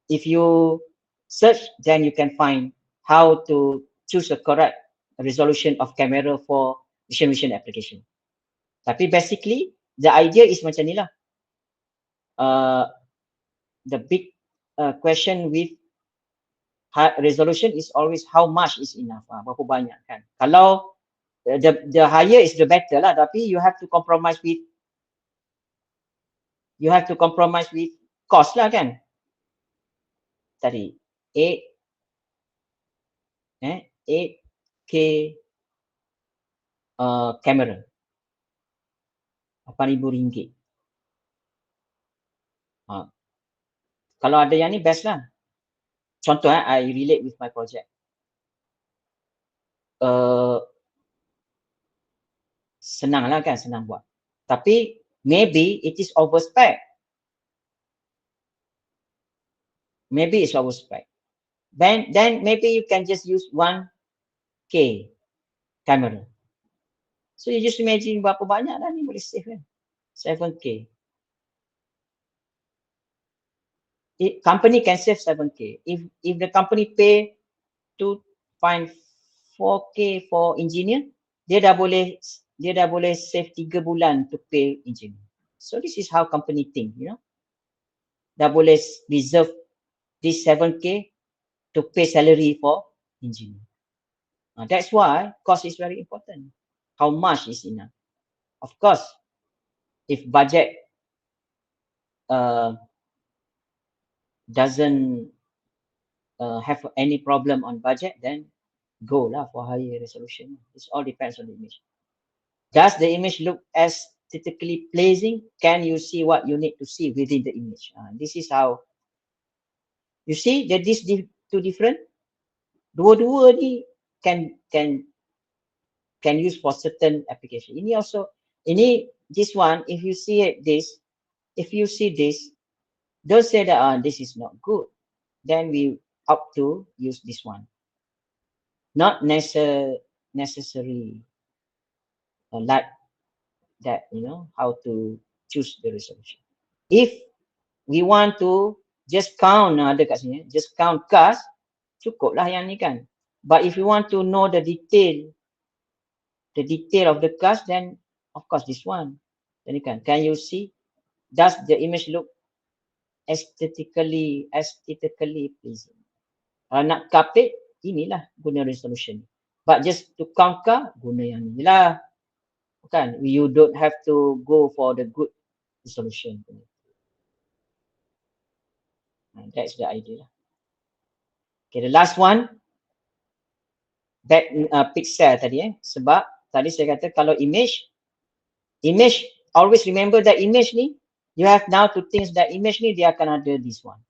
If you search, then you can find how to choose a correct resolution of camera for vision application. Tapi basically the idea is macam ni lah. The big question with high resolution is always how much is enough. Berapa banyak kan. Kalau the higher is the better lah, tapi you have to compromise with cost lah kan. Tadi 8K kamera 8,000 ringgit. Kalau ada yang ni best lah. Contoh I relate with my project. Senang lah kan, senang buat. Tapi maybe it is overspec. Maybe it's overspec. Then maybe you can just use 1K camera. So you just imagine berapa banyak lah ni boleh save kan. 7K. Company can save 7K. If the company pay to find 4K for engineer, dia dah boleh save 3 bulan to pay engineer. So this is how company think, you know. Dah boleh reserve this 7K to pay salary for engineer. That's why cost is very important. How much is enough? Of course, if budget doesn't have any problem on budget, then go lah for higher resolution. It all depends on the image. Does the image look aesthetically pleasing? Can you see what you need to see within the image? This is how you see that these two different. Dua-dua ni can use for certain application. Ini also, this one, if you see this, don't say that this is not good. Then we opt to use this one. Not necessary like that, how to choose the resolution. If we want to just count, ada kat sini, just count cast, cukup lah yang ni kan. But if you want to know the detail of the cast, then of course this one. Then can you see? Does the image look aesthetically pleasing? Kalau nak kapit, inilah guna resolution. But just to count ka, guna yang ni lah. Kan? You don't have to go for the good resolution. That's the idea. Okay, the last one, back pixel tadi sebab tadi saya kata kalau image, always remember that image ni, you have now to think that image ni dia akan ada this one,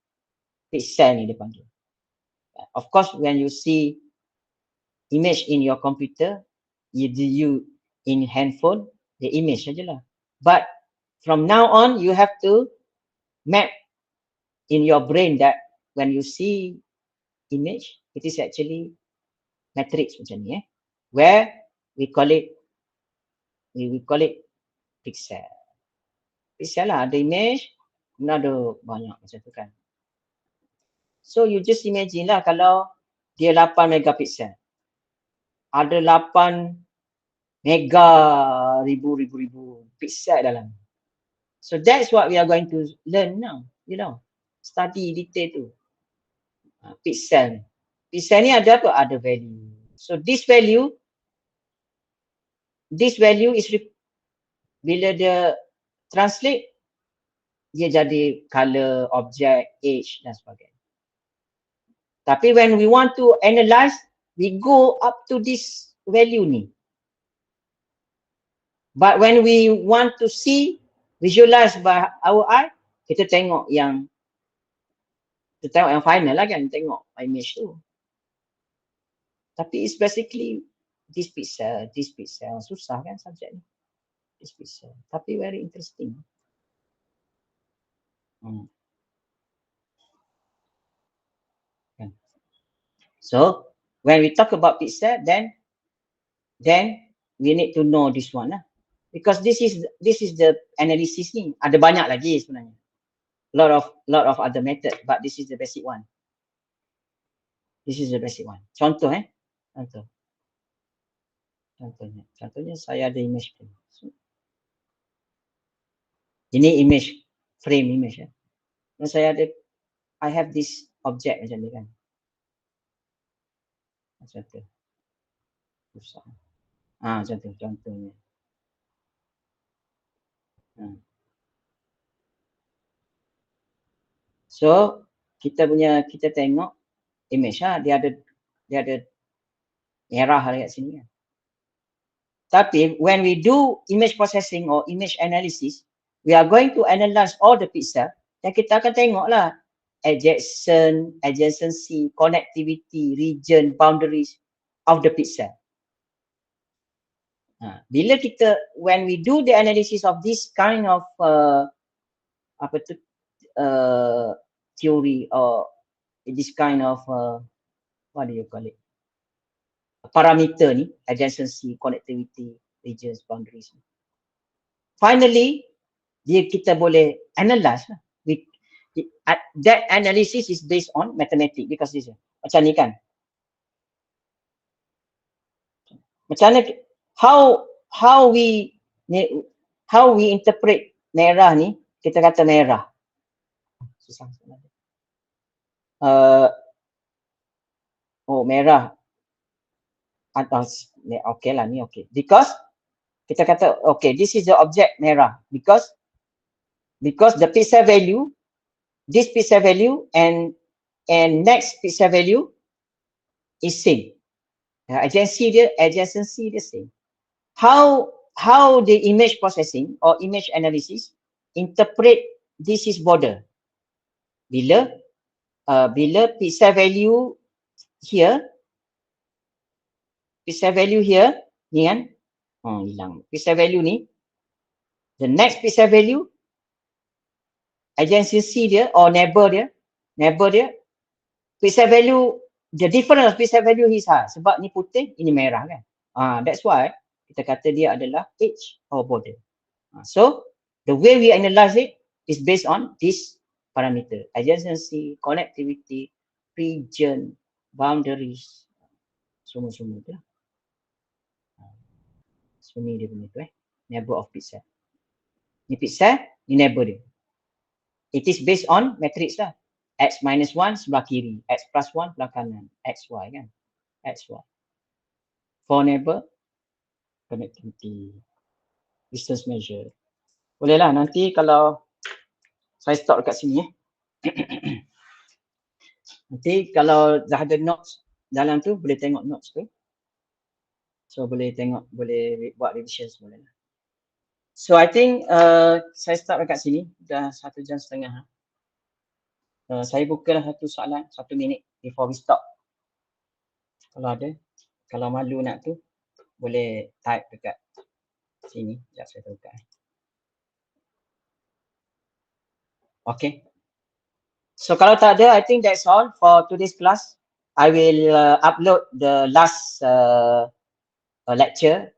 pixel ni dia panggil. Of course, when you see image in your computer, you in handphone, the image sajalah. But from now on, you have to map in your brain that when you see image, it is actually matrix macam ni where we call it pixel. Pixel lah, ada image, kemudian ada banyak macam tu kan. So you just imagine lah kalau dia 8 megapixel, ada 8 mega ribu pixel dalam. So that's what we are going to learn now, study detail tu. Pixel ni ada apa? Ada value. So this value is bila dia translate, dia jadi color, object, age dan sebagainya. Tapi when we want to analyze, we go up to this value ni. But when we want to see, visualize by our eye, kita tengok yang final lah kan, tengok image tu. Tapi it's basically this pixel, susah kan subjek ni. This pixel, tapi very interesting. So when we talk about pixel, then we need to know this one lah. Because this is the analysis ni. Ada banyak lagi sebenarnya. Lot of other method, but this is the basic one. Contohnya saya ada image frame. Ini image frame image ya. Dan I have this object macam ni kan. Macam tu. Susah. Macam tu contohnya. So kita tengok image dia ada merah dekat sini kan. Tapi when we do image processing or image analysis, we are going to analyze all the pixel dan kita akan tengoklah adjacency, connectivity, region, boundaries of the pixel. When we do the analysis of this kind of theory or this kind of what do you call it, parameter ni, adjacency, connectivity, regions, boundaries. Finally, kita boleh analyze lah. That analysis is based on mathematics because this macam ni kan. Macam mana how we interpret merah ni, kita kata merah. Susah sebenarnya. Merah. Okay lah ni okay. Because kita kata okay, this is the object merah because the pixel value this pixel value and next pixel value is same. Adjacency the same. How the image processing or image analysis interpret this is border? Bila pixel value here, ni kan, hilang. Pixel value ni, the next pixel value, adjacency dia or neighbor dia, pixel value, the difference pixel value is sebab ni putih, ini merah kan. That's why kita kata dia adalah edge or border. So the way we analyze it is based on this parameter: adjacency, connectivity, region, boundaries, semua tu lah. So ni dia punya tu neighbor of pixel. Ni pixel, ni neighbor dia. It is based on matrix lah. X minus 1 sebelah kiri, X plus 1 sebelah kanan, XY kan. XY. For neighbor, connectivity, distance measure. Boleh lah nanti kalau saya stop dekat sini Nanti kalau dah ada notes dalam tu, boleh tengok notes tu. So boleh tengok, boleh buat revision semua lah. So I think saya start dekat sini, dah 1 jam setengah. Saya bukalah satu soalan, 1 minit before we stop. Kalau ada, kalau malu nak tu, boleh type dekat sini. Sekejap saya buka. Okay. So kalau tak ada, I think that's all for today's class. I will upload the last lecture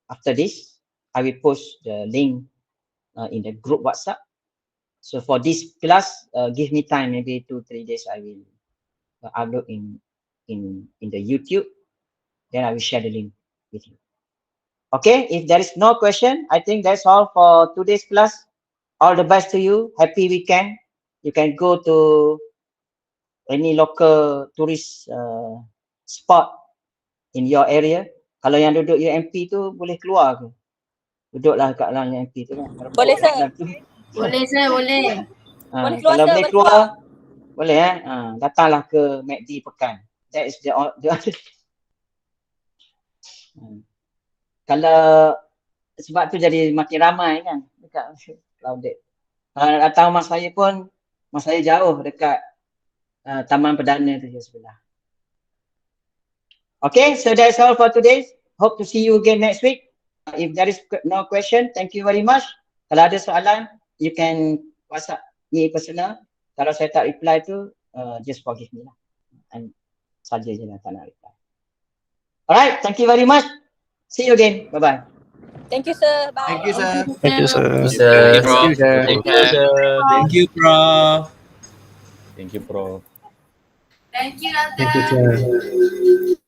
after this. I will post the link in the group WhatsApp. So for this class, give me time, maybe 2-3 days. I will upload in the YouTube. Then I will share the link with you. Okay, if there is no question, I think that's all for today's class. All the best to you. Happy weekend. You can go to any local tourist spot in your area. Kalau yang duduk UMP tu boleh keluar ke? Duduklah kat dalam UMP tu kan. Boleh sir. Boleh sir, boleh. Boleh keluar, kalau sir, boleh keluar, boleh datanglah ke MACD Pekan. That is the kalau sebab tu jadi makin ramai kan dekat crowded. Datang rumah saya pun, rumah saya jauh dekat Taman Perdana tu sebelah. Okay, so that's all for today. Hope to see you again next week. If there is no question, thank you very much. Kalau ada soalan, you can WhatsApp me personal. Kalau saya tak reply tu, just forgive me lah. And saja je lah tak nak reply. Alright, thank you very much. See you again. Bye-bye. Thank you sir. Bye. Thank you, sir. Thank you, sir. Thank you, sir. Thank you, bro. Thank you, sir. Take care. Thank you, Prof. Thank you, Prof. Thank you, sir.